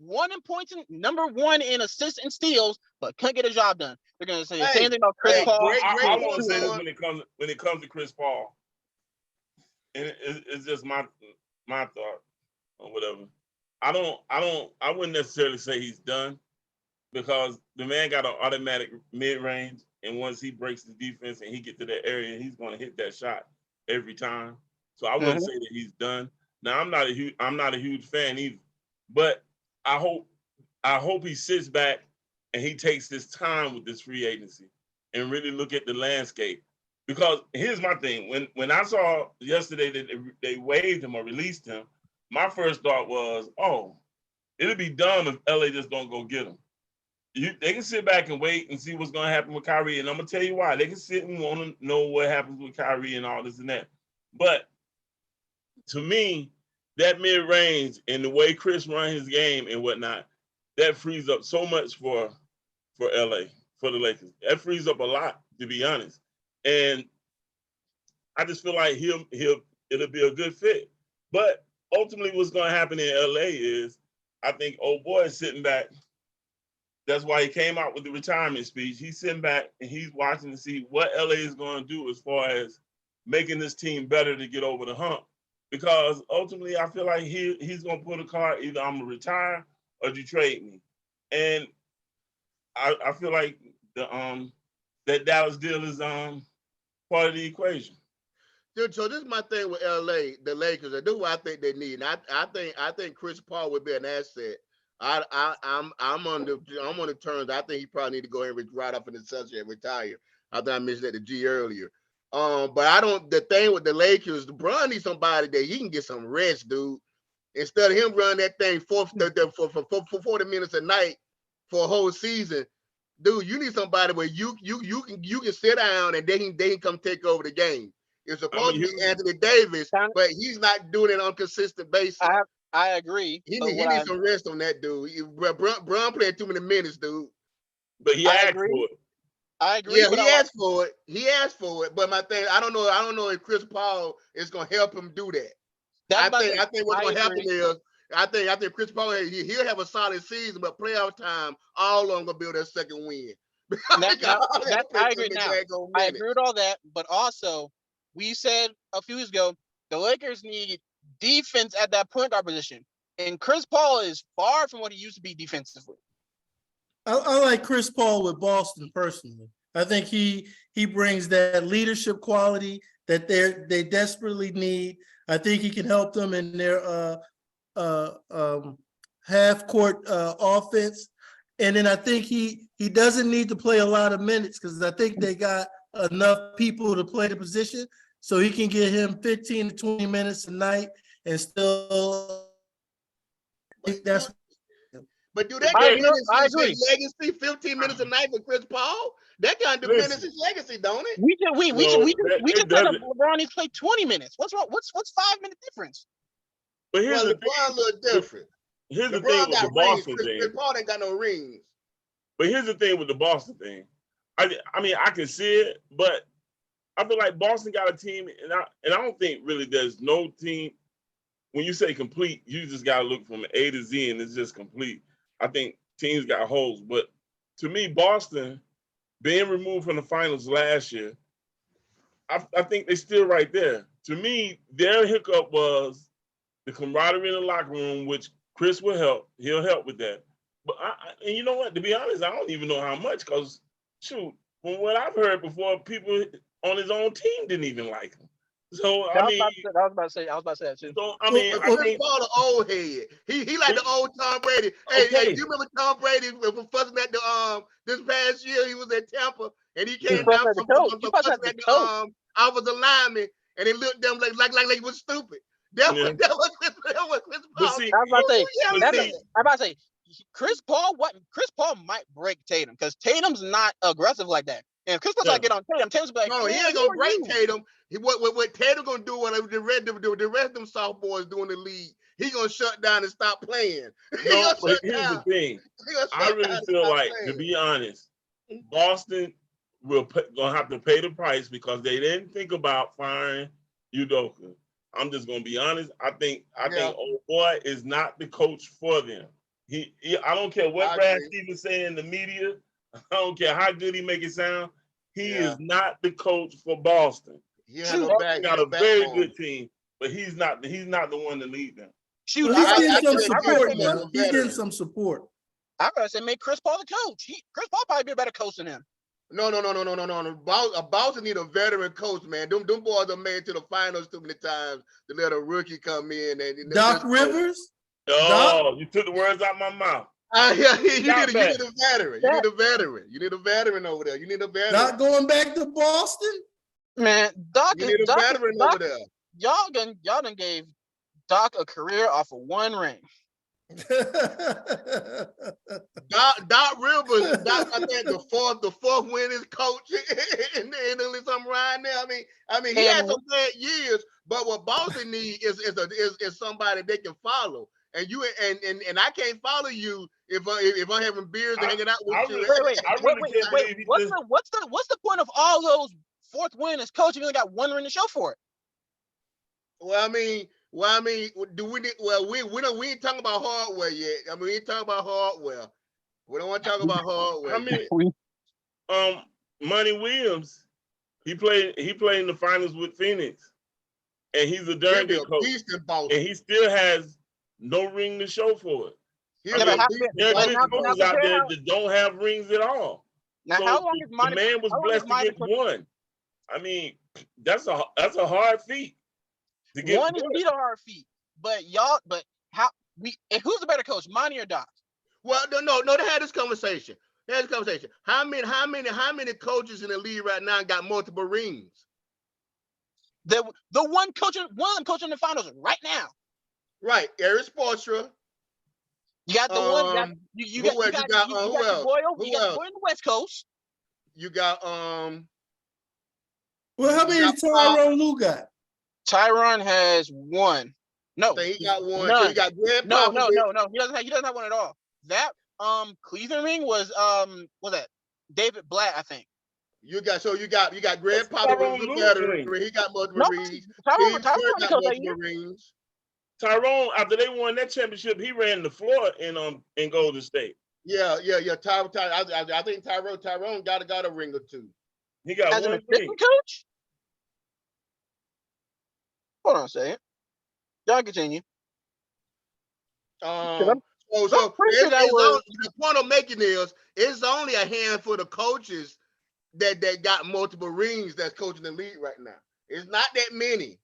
one in points and number one in assists and steals, but couldn't get a job done. They're gonna say the same thing about Chris Paul. I want to say this when it comes to Chris Paul, and it's just my thought or whatever. I wouldn't necessarily say he's done because the man got an automatic mid-range, and once he breaks the defense and he get to that area, he's going to hit that shot every time. So I wouldn't say that he's done. Now I'm not a huge fan either, but I hope he sits back and he takes his time with this free agency and really look at the landscape. Because here's my thing: when I saw yesterday that they waived him or released him, my first thought was, oh, it'd be dumb if LA just don't go get him. They can sit back and wait and see what's going to happen with Kyrie, and I'm gonna tell you why. They can sit and want to know what happens with Kyrie and all this and that, but to me, that mid-range and the way Chris runs his game and whatnot, that frees up so much for LA, for the Lakers. That frees up a lot, to be honest. And I just feel like it'll be a good fit. But ultimately what's going to happen in LA is I think old boy is sitting back. That's why he came out with the retirement speech. He's sitting back and he's watching to see what LA is going to do as far as making this team better to get over the hump. Because ultimately, I feel like he's going to put a card, either I'm going to retire or you trade me. And I feel like that Dallas deal is part of the equation. Dude, so this is my thing with LA, the Lakers. I do what I think they need. And I think Chris Paul would be an asset. I'm on the terms. I think he probably need to go ahead and ride off in the sunset and retire. I think I mentioned that to G earlier. But the thing with the Lakers, LeBron needs somebody that he can get some rest, dude. Instead of him running that thing for 40 minutes a night for a whole season, dude, you need somebody where you can sit down and they can come take over the game. It's supposed to be Anthony Davis, but he's not doing it on a consistent basis. I agree. He needs some rest on that dude. Bron played too many minutes, dude. But he asked for it. I agree. Yeah, he asked for it. He asked for it. But my thing, I don't know if Chris Paul is gonna help him do that. I think what's gonna happen is I think Chris Paul he'll have a solid season, but playoff time, all of them gonna build their second win. I agree now. I agree with all that, but also we said a few weeks ago the Lakers need defense at that point guard position, and Chris Paul is far from what he used to be defensively. I like Chris Paul with Boston personally. I think he brings that leadership quality that they desperately need. I think he can help them in their half court offense. And then I think he doesn't need to play a lot of minutes because I think they got enough people to play the position. So he can get him 15 to 20 minutes a night and still that's. But do that diminish his legacy? 15 minutes a night for Chris Paul? That kind of diminishes his legacy, don't it? We just said LeBron needs to play 20 minutes. What's wrong? What's 5-minute difference? But here's the LeBron a little different. Here's the thing with the Boston thing. Chris Paul ain't got no rings. But here's the thing with the Boston thing. I mean, I can see it, but I feel like Boston got a team, and I don't think really there's no team. When you say complete, you just gotta look from A to Z, and it's just complete. I think teams got holes, but to me, Boston being removed from the finals last year, I think they're still right there. To me, their hiccup was the camaraderie in the locker room, which Chris will help. He'll help with that. But and you know what? To be honest, I don't even know how much because, shoot, from what I've heard before, people on his own team didn't even like him. So I was about to say that too. So I mean, I think Paul the old head. He like the old Tom Brady. Hey, you remember Tom Brady was fussing at the this past year? He was at Tampa and he came down from fussing at the offensive lineman and he looked at them like he was stupid. That was Chris Paul. See, I was about to say Chris Paul might break Tatum because Tatum's not aggressive like that. And if Chris Paul get on Tatum, Tatum's like, no, he ain't gonna break Tatum. What Tatum gonna do when the rest of them sophomores doing the league? He gonna shut down and stop playing. No, but here's the thing. I really feel like, to be honest, Boston gonna have to pay the price because they didn't think about firing Udoka. I'm just gonna be honest. I think old boy is not the coach for them. I don't care what Brad Stevens say in the media. I don't care how good he make it sound. He is not the coach for Boston. He got a very good team, but he's not the one to lead them. Shoot, he's getting some support now. He's getting some support. I gotta say, make Chris Paul the coach. Chris Paul probably be a better coach than him. No. Boston need a veteran coach, man. Them boys are made to the finals too many times to let a rookie come in and Doc Rivers. Oh, you took the words out my mouth. You need a veteran. You need a veteran over there. You need a veteran. Not going back to Boston, man. Doc, you need a veteran over there. Y'all done gave Doc a career off of one ring. Doc Rivers, I think the fourth winningest coach in something right now. I mean, he had some bad years, but what Boston needs is somebody they can follow. And you and I can't follow you if I'm having beers and hanging out with you. Wait. What's the point of all those fourth winners coach? You only got one ring to show for it. Well, I mean, do we need? Well, we ain't talking about hardware yet. I mean, we ain't talking about hardware. We don't want to talk about hardware. I mean, Monty Williams, he played in the finals with Phoenix, and he's a darn good coach, and he still has no ring to show for it. There are good coaches out there that don't have rings at all. Now, so how long is Monty? The man was blessed to get one. I mean, that's a hard feat. One is a hard feat, but who's the better coach, Monty or Doc? Well, no. They had this conversation. How many coaches in the league right now got multiple rings? The one coaching the finals right now. Right, Eric Spoelstra. You got the one. You got Boyle. You got Boyle on the West Coast. You got Well, how many Tyronn Lue got? Tyronn has one. No. I think he got one. None. So you got Greg No. Popovich. He doesn't have one at all. That Cleveland ring was that David Blatt, I think. You got Greg Tyrone Popovich. Lue. He got multiple No, rings. Tyrone Steve Kerr got coached that multiple year. rings. Tyrone, after they won that championship, he ran the floor in Golden State. Yeah. I think Tyrone got a ring or two. He got As an one assistant ring. coach? Hold on a second. Y'all continue. The point I'm making is it's only a handful of coaches that got multiple rings that's coaching the league right now. It's not that many.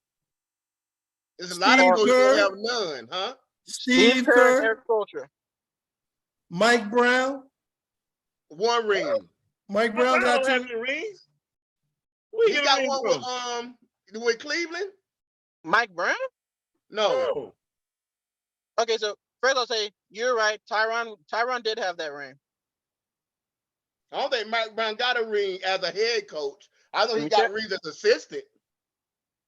There's a lot of coaches that have none, huh? Steve Kerr, Eric Spoelstra. Mike Brown. One ring. Mike Brown got two rings. He got one with Cleveland. Mike Brown? No. Okay, so first I'll say you're right. Tyron did have that ring. I don't think Mike Brown got a ring as a head coach. I know he got rings as assistant.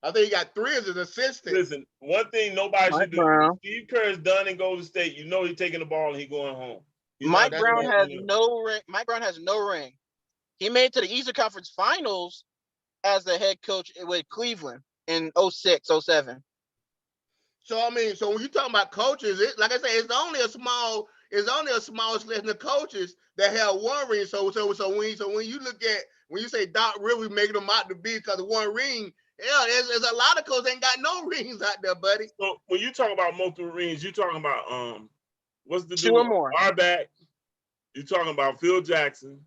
I think he got 3 as an assistant. Listen, one thing nobody should do. When Steve Kerr is done in Golden State, you know he's taking the ball and he's going home. Mike Brown has no ring. Mike Brown has no ring. He made it to the Eastern Conference Finals as the head coach with Cleveland in 06, 07. So I mean, so when you talking about coaches, like I say, it's only a small selection of coaches that have one ring. So when you say Doc Rivers making them out to be because of one ring, yeah, there's a lot of coaches ain't got no rings out there, buddy. So when you talk about multiple rings, you talking about what's the 2 or more? Arback. You're talking about Phil Jackson,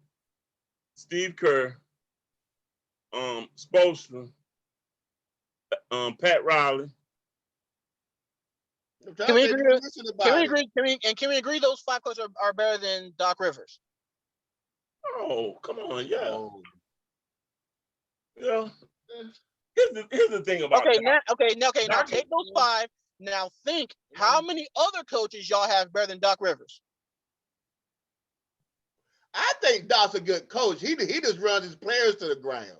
Steve Kerr, Spoelstra, Pat Riley. Can we agree those 5 coaches are better than Doc Rivers? Oh, come on, yeah. Yeah. Here's the thing about now take those 5. Now think how many other coaches y'all have better than Doc Rivers? I think Doc's a good coach. He just runs his players to the ground.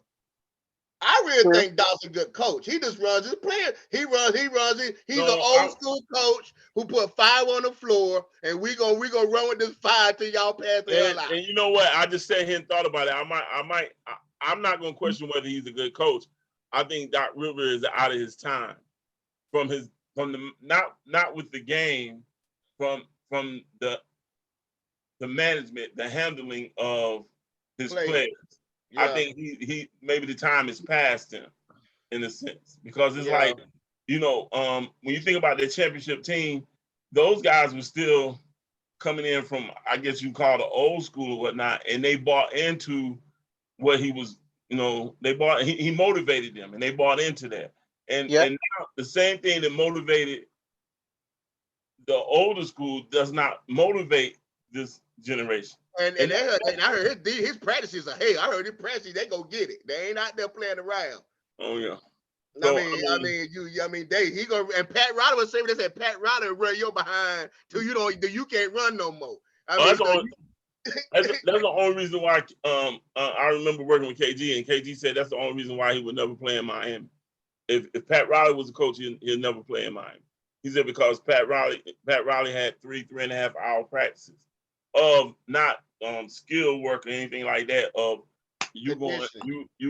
I really think Doc's a good coach. He just runs his players. He runs it. He's an old school coach who put 5 on the floor, and we gonna run with this 5 till y'all pass the hell out. And you know what? I just sat here and thought about it. I'm not gonna question whether he's a good coach. I think Doc Rivers is out of his time from the not with the game, from the management, the handling of his players. Yeah. I think he maybe the time has passed him in a sense because it's like, when you think about their championship team, those guys were still coming in from, I guess you call the old school or whatnot, and they bought into what he was, he motivated them and they bought into that. And now the same thing that motivated the older school does not motivate this generation. And I heard his practices are I heard his practices, they go get it. They ain't out there playing around. Oh yeah. So, he gonna, and Pat Riley was saying, they said Pat Riley will run your behind till you can't run no more. That's the only reason why I remember working with KG, and KG said that's the only reason why he would never play in Miami. If Pat Riley was a coach, he'll never play in Miami. He said because Pat Riley had 3.5 hour practices of not skill work or anything like that, of you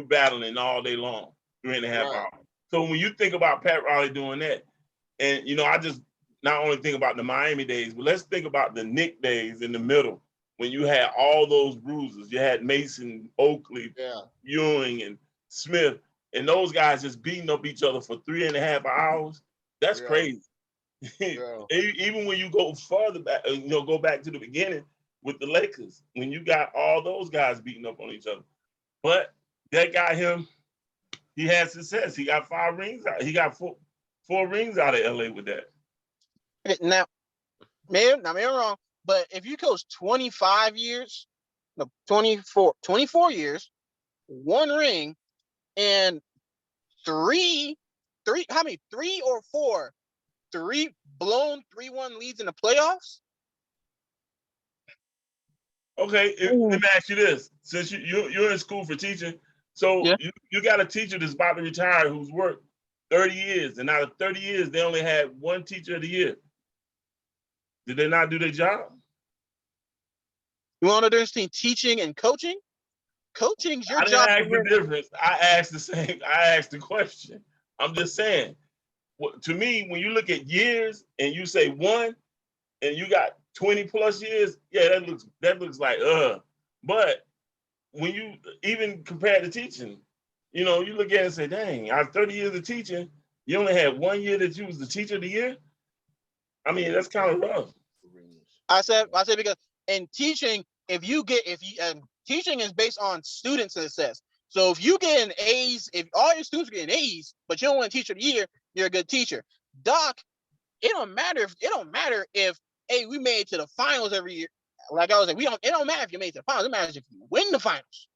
battling all day long, 3.5 hours. So when you think about Pat Riley doing that, and I just not only think about the Miami days, but let's think about the Knick days in the middle when you had all those bruisers. You had Mason, Oakley, Ewing, and Smith, and those guys just beating up each other for 3.5 hours. That's crazy. Even when you go further back, go back to the beginning with the Lakers, when you got all those guys beating up on each other. But that got him, he had success. He got 5 rings out. He got 4 rings out of LA with that. Now, maybe I'm wrong, but if you coach 24 years, 1 ring, and 3 or 4 blown 3-1 leads in the playoffs. Okay, let me ask you this: since you're in school for teaching, so you got a teacher that's about to retire who's worked 30 years, and out of 30 years, they only had one teacher of the year. Did they not do their job? You want to know the difference between teaching and coaching? Coaching's your I didn't job. ask the difference. I asked the question. I'm just saying. To me, when you look at years and you say one, and you got 20 plus years, yeah, that looks like But when you even compare to teaching, you look at it and say, dang, out of 30 years of teaching, you only had 1 year that you was the teacher of the year. I mean, that's kind of rough. I said because in teaching, teaching is based on student success. So if you get an A's, if all your students get an A's, but you don't want a teacher of the year, you're a good teacher. Doc, it don't matter if hey, we made it to the finals every year. Like I was like, it don't matter if you made it to the finals, it matters if you win the finals.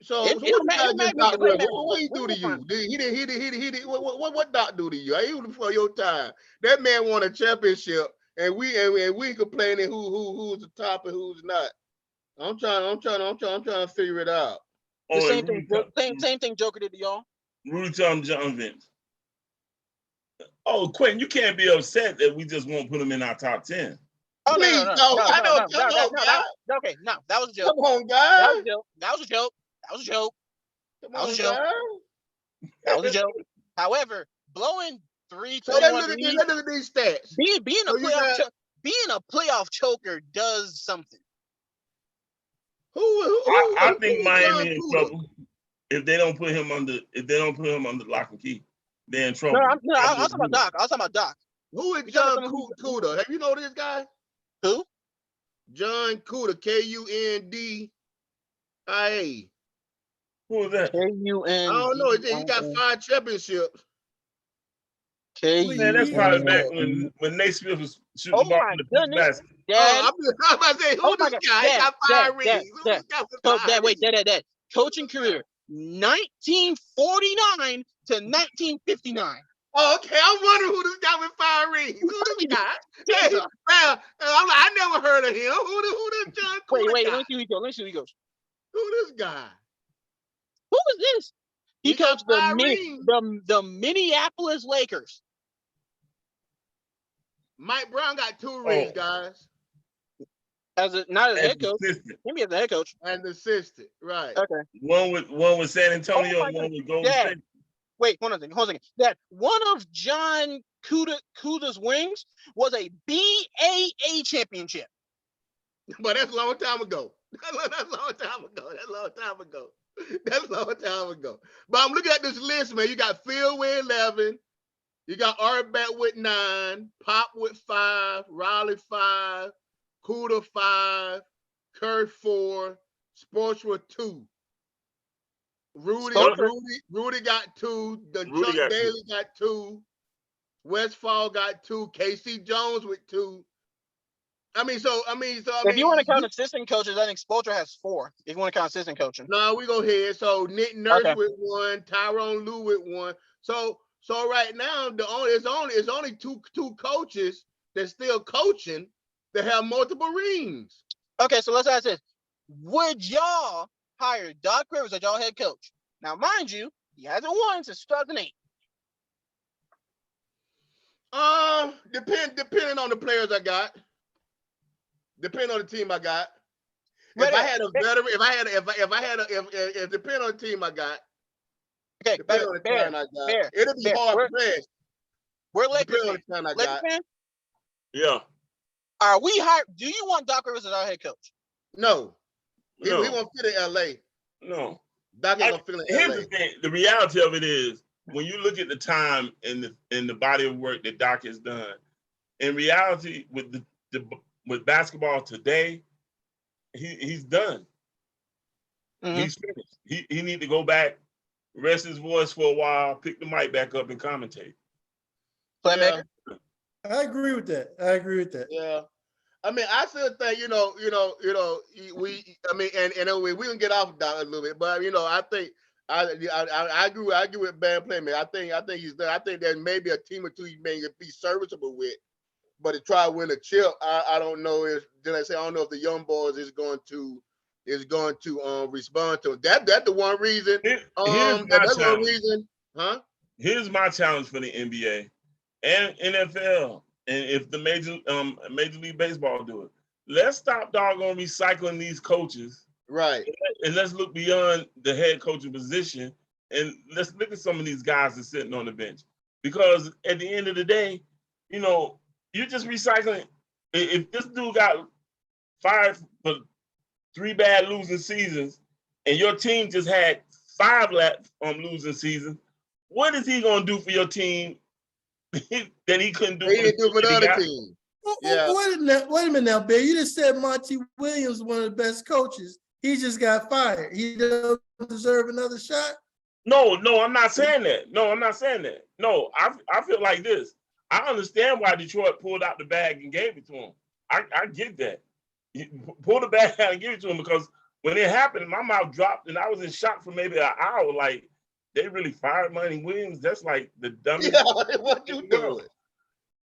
So what do he do to you? He did what Doc do to you? Even before your time, that man won a championship, and we complaining who's the top and who's not. I'm trying to figure it out. The same thing Joker did to y'all. Rudy John Vince. Oh, Quentin, you can't be upset that we just won't put him in our top 10. Oh, please, no, okay, no, that was a joke. Come on, guys. That was a joke. That was a joke. Come on, guys. That was a joke. However, blowing 3. So let's look at these stats. Being a playoff choker does something. I think Miami in trouble if they don't put him under lock and key. They're in trouble. I was talking about Doc. Who is John Kuda? Have you know this guy? Who? John Kuda, Kundia. Who is that? Kundia. I don't know. He got 5 championships. Man, that's probably back when Naismith was shooting the ball in the basket. I'm about to say, who this guy? He got 5 rings. Dad. Coaching career, 1949 to 1959. Oh, okay. I'm wondering who this guy with 5 rings. Who this guy? Hey, man, I never heard of him. Who this John Kuda? Wait, let me see who he goes. Who this guy? Who is this? He coached the Minneapolis Lakers. Mike Brown got 2 rings, guys. Not as a head coach. Maybe as a head coach. And assistant, right. Okay. One with San Antonio, one with Golden State. Wait, hold on a second. That one of John Kuda's wings was a BAA championship. But that's a long time ago. That's a long time ago. But I'm looking at this list, man. You got Phil with 11. You got Arbeck with 9. Pop with 5. Riley 5. Kuda 5. Kerr 4. Sports with 2. Rudy got 2. Chuck Daly got 2. Westfall got 2. Casey Jones with 2. If you want to count assistant coaches, I think Spoelstra has 4. If you want to count assistant coaching. No, we go ahead. So Nick Nurse with 1, Tyrone Lue with 1. So right now it's only two coaches that's still coaching that have multiple rings. Okay, so let's ask this: would y'all hire Doc Rivers as y'all head coach? Now, mind you, he hasn't won since 2008. Depending on the players I got. Depending on the team I got. Depending on the team I got. Okay, depending on the time I got. It'll be hard to pass. We're Lakers fans. Yeah. Are we hired? Do you want Doc Rivers as our head coach? No. He won't fit in LA. No. Doc ain't gonna fit in LA. Here's the thing. The reality of it is, when you look at the time and the body of work that Doc has done, in reality, with basketball today, he's done. Mm-hmm. He's finished. He need to go back, rest his voice for a while, pick the mic back up, and commentate. Playmaker. Yeah. I agree with that. Yeah. I mean, I still think, we can get off Doc a little bit, but I think I agree with bad playmaker. I think he's done. I think there may be a team or two he may be serviceable with, but to try to win a chip, I don't know if I don't know if the young boys is going to respond to him. That's the one reason. That's one reason Huh? Here's my challenge for the NBA and NFL, and if the Major League Baseball do it, let's stop doggone recycling these coaches. Right. And let's look beyond the head coaching position and let's look at some of these guys that's sitting on the bench. Because at the end of the day, you know, you're just recycling. If this dude got fired for 3 bad losing seasons and your team just had 5 losing seasons, what is he going to do for your team that he couldn't do? He didn't do for the other team. Yeah. Wait a minute now, Bill. You just said Monty Williams is one of the best coaches. He just got fired. He doesn't deserve another shot? No, I'm not saying that. No, I'm not saying that. No, I feel like this. I understand why Detroit pulled out the bag and gave it to him. I get that. Pull the bag out and give it to him because when it happened, my mouth dropped and I was in shock for maybe an hour. Like, they really fired Monty Williams? That's like the dumbest. Yeah, what you doing?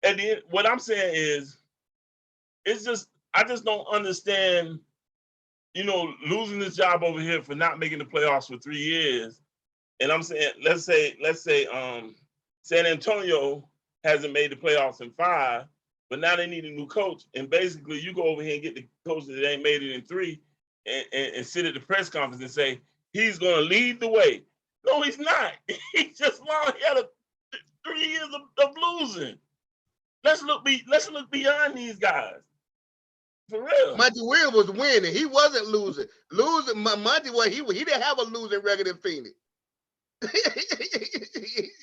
And then what I'm saying is, I just don't understand, you know, losing this job over here for not making the playoffs for 3 years. And I'm saying, let's say San Antonio hasn't made the playoffs in 5, but now they need a new coach. And basically you go over here and get the coach that ain't made it in 3 and sit at the press conference and say, he's going to lead the way. No, he's not. He just lost. He had 3 years of losing. Let's look beyond these guys. For real. Monty Williams was winning. He wasn't losing. Monty, he didn't have a losing record in Phoenix.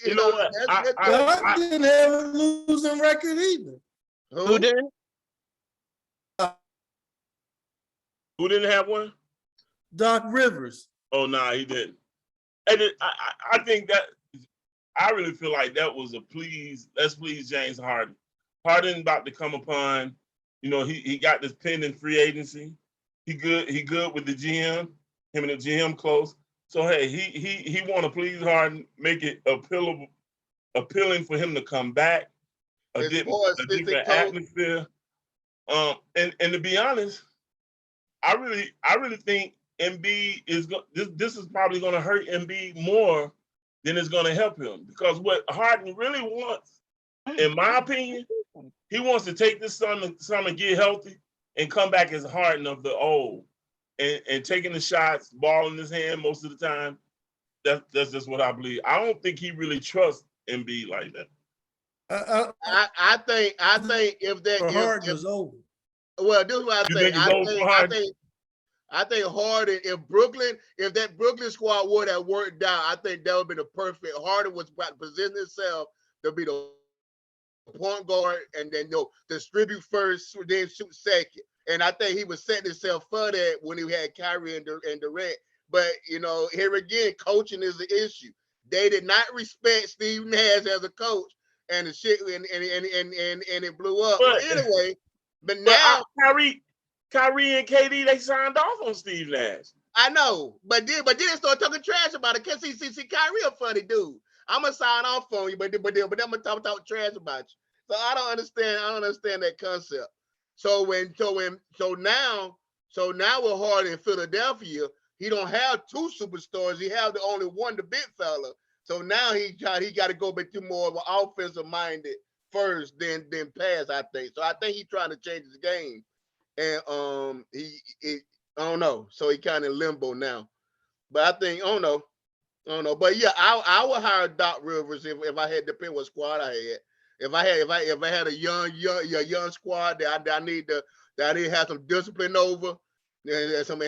you know what? I didn't have a losing record either. Who didn't? Who didn't have one? Doc Rivers. Oh, nah, he didn't. And I think that I really feel like that was let's please James Harden. Harden about to come upon, you know, he got this pending free agency. He good with the GM, him and the GM close. So hey, he want to please Harden, make it appealing for him to come back, a different atmosphere. And to be honest, I really think Embiid this is probably going to hurt Embiid more than it's going to help him, because what Harden really wants, in my opinion, he wants to take this summer, get healthy, and come back as Harden of the old, and taking the shots, ball in his hand most of the time. That's just what I believe. I don't think he really trusts Embiid like that. I think if Harden is over. Well, this is what I think Harden, if that Brooklyn squad would have worked out, I think that would have been a perfect. Harden was positioning himself to be the point guard and then distribute first, then shoot second. And I think he was setting himself for that when he had Kyrie and Durant. But here again, coaching is the issue. They did not respect Steve Nash as a coach, and the shit and it blew up. But anyway, but now Kyrie and KD, they signed off on Steve Nash. I know, but then they start talking trash about it. Cause see, Kyrie a funny dude. I'm gonna sign off on you, but I'm gonna talk trash about you. So I don't understand that concept. So now with Harden in Philadelphia, he don't have 2 superstars. He have the only one, the big fella. So now he got to go back to more of an offensive minded first, then pass. I think. So I think he's trying to change his game. And I don't know. So he kind of limbo now. But I think I don't know. But yeah, I would hire Doc Rivers if I had to pick what squad I had. If I had a young squad that I need to have some discipline over, and some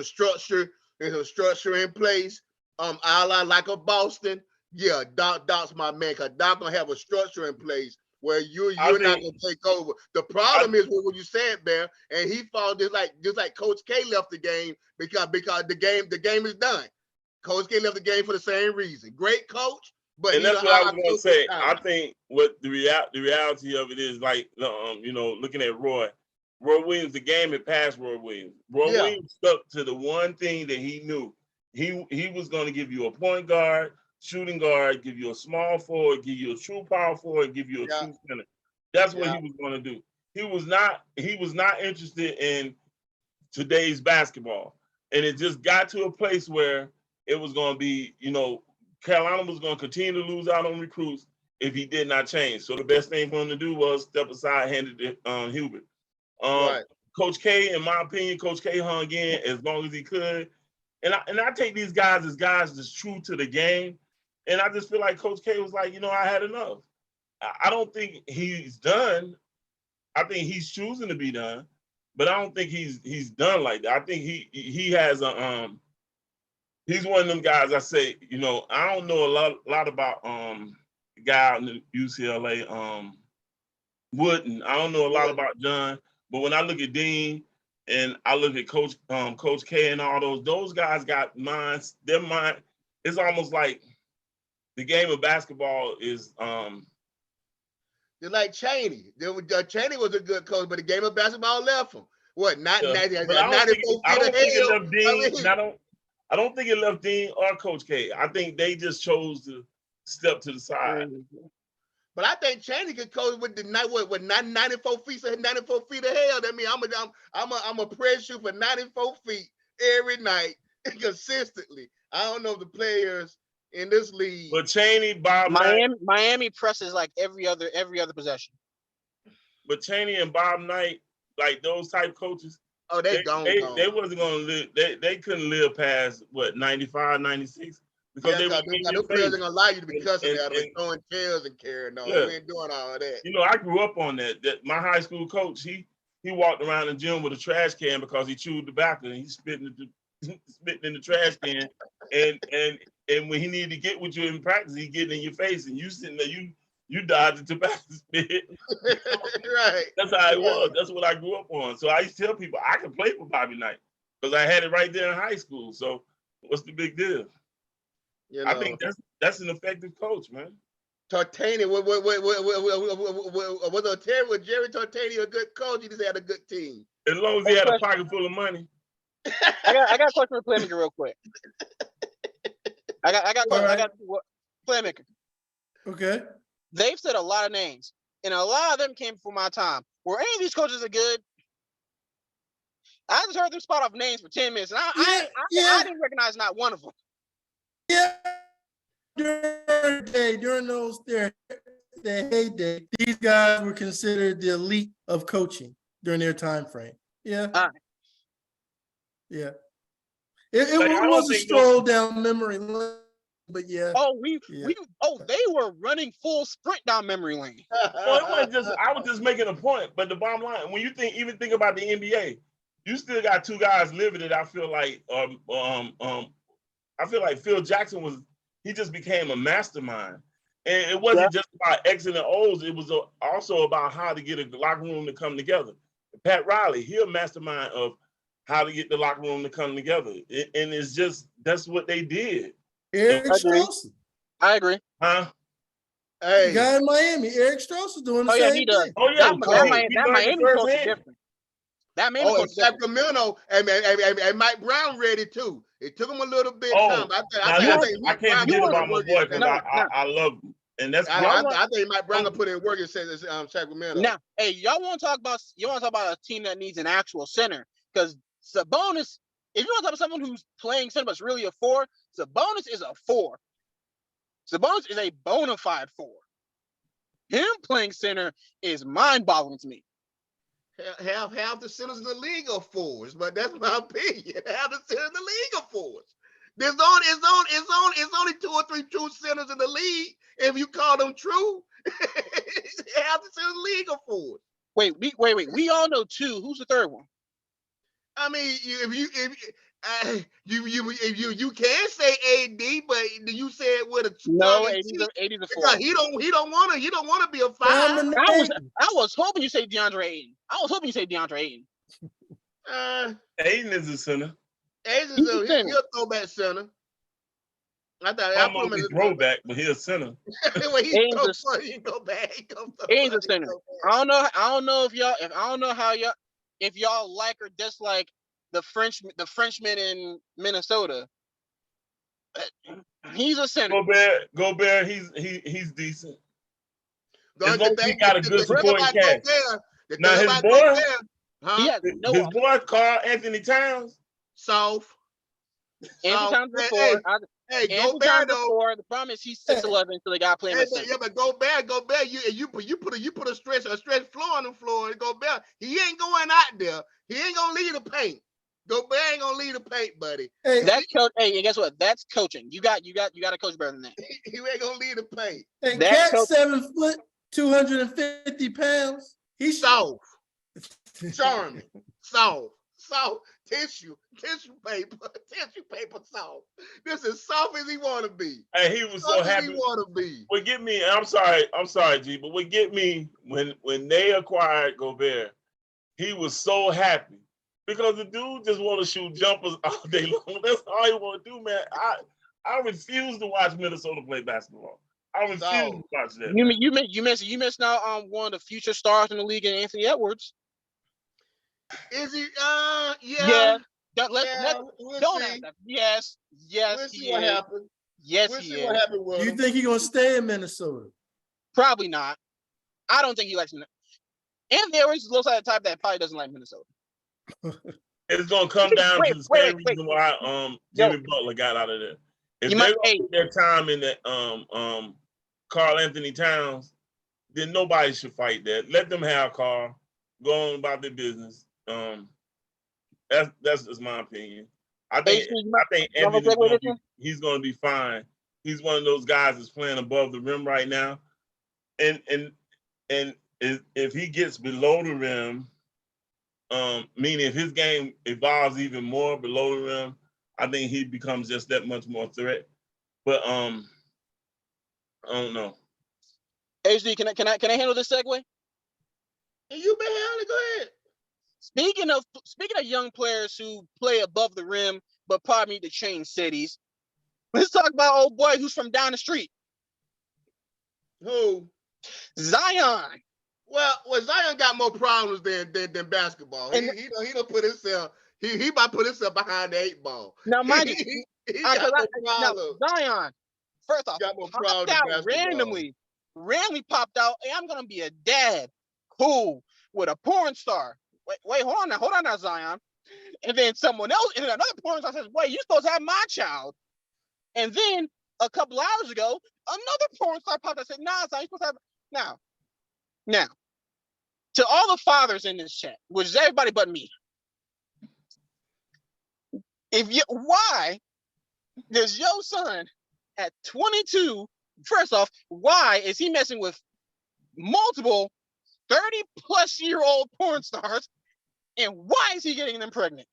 structure in place. A la like a Boston. Yeah, Doc's my man. Cause Doc gonna have a structure in place where you're not gonna take over. The problem is what you said, Bear, and he fought just like Coach K left the game because the game is done. Coach K left the game for the same reason. Great coach, but and that's what I was gonna say. I think what the reality of it is, like looking at Roy Williams, the game had passed Roy Williams. Williams stuck to the one thing that he knew. He was going to give you a point guard, shooting guard, give you a small forward, give you a true power forward, give you a true center. That's what he was going to do. He was not interested in today's basketball. And it just got to a place where it was going to be, Carolina was going to continue to lose out on recruits if he did not change. So the best thing for him to do was step aside, hand it to Hubert. Right. Coach K, in my opinion, Coach K hung in as long as he could. And I take these guys as guys that's true to the game. And I just feel like Coach K was like, I had enough. I don't think he's done. I think he's choosing to be done, but I don't think he's done like that. I think he has a he's one of them guys. I say, I don't know a lot about the guy out in UCLA, Wooden. I don't know a lot about John, but when I look at Dean and I look at Coach K and all those guys got minds. Their mind, it's almost like the game of basketball is They're like Chaney. Chaney was a good coach, but the game of basketball left him. What? Not 94 feet of hell. I don't think it left Dean or Coach K. I think they just chose to step to the side. But I think Chaney could coach with 94 feet of hell. That means I'm a press shoot for 94 feet every night consistently. I don't know if the players in this league. But Chaney, Bob Miami presses like every other possession. But Chaney and Bob Knight, like those type coaches, they wasn't gonna live. They couldn't live past 95, 96 because they were players ain't gonna allow you to be cussing out and throwing chairs and carrying on. We ain't doing all of that. I grew up on that. That my high school coach, he walked around the gym with a trash can because he chewed tobacco and he spitting in the trash can, and when he needed to get with you in practice, he getting in your face, and you sitting there, you dodged the tobacco spit. Right. That's how it was. That's what I grew up on. So I used to tell people I could play for Bobby Knight because I had it right there in high school. So what's the big deal? I think that's an effective coach, man. Tartani, was Jerry Tartani a good coach? He just had a good team. As long as he had a pocket full of money. I got a question for Playmaker real quick. I got Playmaker. Okay. They've said a lot of names, and a lot of them came before my time. Were any of these coaches are good? I just heard them spot off names for 10 minutes, and I didn't recognize not one of them. Yeah. During their heyday, these guys were considered the elite of coaching during their time frame. Yeah. Yeah. It was a stroll down memory lane, but yeah. They were running full sprint down memory lane. Well, it wasn't just. I was just making a point, but the bottom line, when you think about the NBA, you still got two guys living it. I feel like Phil Jackson he just became a mastermind, and it wasn't just about X's and O's. It was also about how to get a locker room to come together. Pat Riley, he's a mastermind of how to get the locker room to come together. And it's just, that's what they did. Eric Strauss. I agree. Huh? Hey. The guy in Miami, Eric Strauss is doing the same thing. Does. Oh, yeah. That Miami coach is different. That Miami coach is different. Sacramento, and Mike Brown ready too. It took him a little bit of time. I can't forget about my boy because I love him. And that's I think Mike Brown will put in work and says Sacramento. Now, hey, y'all want to talk about a team that needs an actual center? Because Sabonis, if you want to talk about someone who's playing center but's really a 4, Sabonis is a 4. Sabonis is a bona fide 4. Him playing center is mind-boggling to me. Half the centers in the league are 4s, but that's my opinion. Half the centers in the league are 4s. It's only 2 or 3 true centers in the league. If you call them true, half the centers in the league are 4s. Wait. We all know 2. Who's the third one? I mean, if you can say AD, but you say it with a no. AD's a 4. Because he don't want to be a 5. I was hoping you say DeAndre Ayton. Ayton is a center. Ayton's he'll throw back center. I thought I put him as a throwback, but he's a center. Ayton's a center. I don't know if y'all like or dislike the Frenchman in Minnesota. He's a center. Gobert, he's decent. As long as he got a good supporting cast. Now his boy, Karl Anthony Towns. Soft. Anthony Towns before. Hey, And Gobert though. the problem is he's 6'11", so they got to play him at center. But Gobert, you put a stretch floor on the floor, and Gobert, he ain't going out there. He ain't gonna leave the paint. Gobert ain't gonna leave the paint, buddy. Hey, That's coach. Hey, and guess what? That's coaching. You got to coach better than that. He ain't gonna leave the paint. and Cat's 7 foot, 250 pounds. He's Soft, charming, soft, tissue paper, soft. This is soft as he want to be. And he was so happy. He want to be. What get me? I'm sorry, G, but what get me when they acquired Gobert, he was so happy because the dude just want to shoot jumpers all day long. That's all he want to do, man. I refuse to watch Minnesota play basketball. I refuse to watch that. You missed out one of the future stars in the league, in Anthony Edwards. Is he? Yeah. Don't see. have that. Yes, We'll see what happens. Yes, We'll he see is. what happens with You him. think he's gonna stay in Minnesota? Probably not. I don't think he likes Minnesota. Anthony Edwards looks like the type that probably doesn't like Minnesota. It's gonna come down to the same reason why Jimmy Butler got out of there. If they're gonna put their time in that Karl Anthony Towns, then nobody should fight that. Let them have Karl. Go on about their business. That's just my opinion. I think Anthony he's gonna be fine. He's one of those guys that's playing above the rim right now. And if he gets below the rim, meaning if his game evolves even more below the rim, I think he becomes just that much more threat. But I don't know. HD, can I handle this segue? You been handling it. Go ahead. Speaking of young players who play above the rim but probably need to change cities, let's talk about old boy who's from down the street. Who? Zion. Well, Zion got more problems than basketball. He don't put himself. He might put himself behind the 8 ball. Now, mind you, Zion. First off, got more popped out randomly popped out. Hey, I'm gonna be a dad. Cool, with a porn star. Wait, hold on now, Zion. And then someone else, and then another porn star says, "Wait, you're supposed to have my child." And then a couple hours ago, another porn star popped out and said, "Nah, Zion, you're supposed to have." Now, to all the fathers in this chat, which is everybody but me, why does your son at 22? First off, why is he messing with multiple 30-plus-year-old porn stars, and why is he getting them pregnant?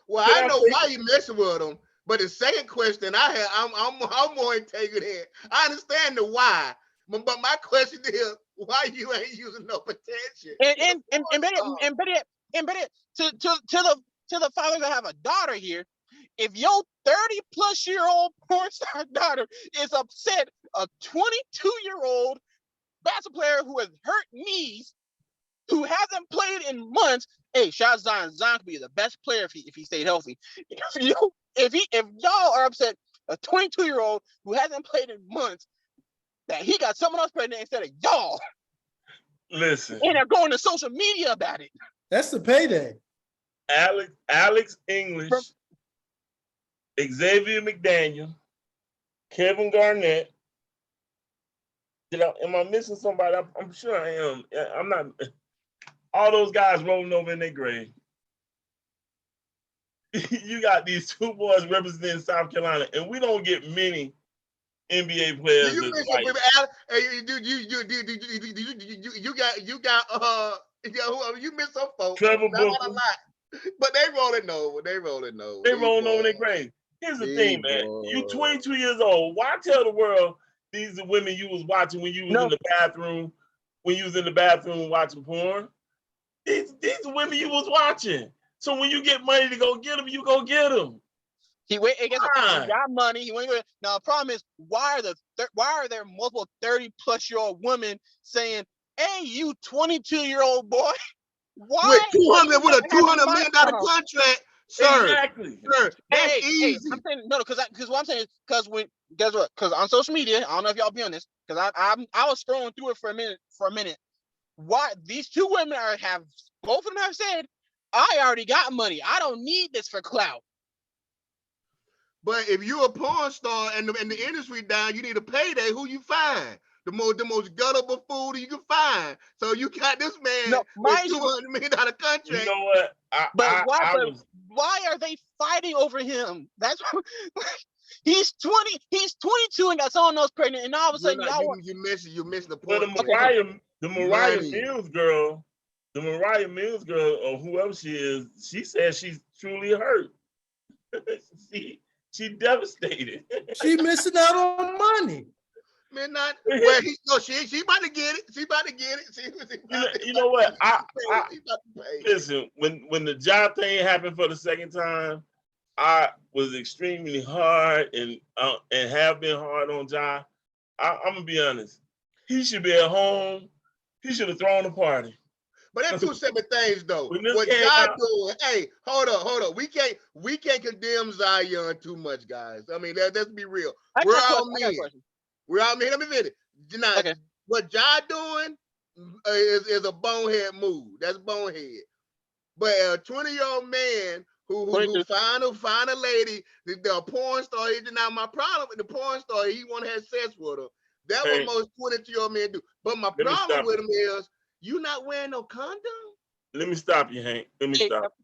Well, I know why you messing with them, but the second question I had, I'm more taking it. I understand the why, but my question is, why you ain't using no protection? And better to the fathers that have a daughter here, if your 30-plus-year-old porn star daughter is upset a 22-year-old basketball player who has hurt knees, who hasn't played in months, hey, shout out Zion. Zion could be the best player if he stayed healthy. If y'all are upset a 22-year-old who hasn't played in months, that he got someone else pregnant instead of y'all. Listen. And they're going to social media about it. That's the payday. Alex English, Xavier McDaniel, Kevin Garnett. Am I missing somebody? I'm sure I am. I'm not. All those guys rolling over in their grave. You got these two boys representing South Carolina, and we don't get many NBA players. You missed some folks. Trevor Not Booker. a lot, but they rolling over. They rolling over their grave. Here's the thing, man. You 22 years old. Why tell the world these are women you was watching when you was in the bathroom? When you was in the bathroom watching porn, these are women you was watching. So when you get money to go get them, you go get them. He got money. Now the problem is, why are there multiple 30-plus-year-old women saying, "Hey, you 22-year-old boy, why with a $200 million contract, sir?" Exactly. Sir, that's easy. I'm saying no, because what I'm saying is, because on social media, I don't know if y'all be on this, because I was scrolling through it for a minute. Why these two women both of them have said, "I already got money. I don't need this for clout." But if you're a porn star and the industry down, you need a payday. Who you find? The most gullible fool you can find. So you got this man with $200 million contract. You know what? Why are they fighting over him? That's he's 20. He's 22 and got someone else pregnant, and all of a sudden you missed the point. Well, the Mariah Mills girl, or whoever she is, she says she's truly hurt. she devastated. She missing out on money. Man, she about to get it. She about to get it. You know what? Listen, when the job thing happened for the second time, I was extremely hard and have been hard on Ja. I'm gonna be honest. He should be at home. He should have thrown a party. But that's two separate things, though. What Ja doing? Hey, hold up. We can't condemn Zion too much, guys. I mean, let's be real. We're all men. Let me finish. Okay. What Ja doing is a bonehead move. That's bonehead. But a 20-year-old man who find a lady, the porn star, is not my problem with the porn star. He want to have sex with her. That's what most 22-year-old men do. But my problem with him is you not wearing no condom. Let me stop you, Hank. Let me stop.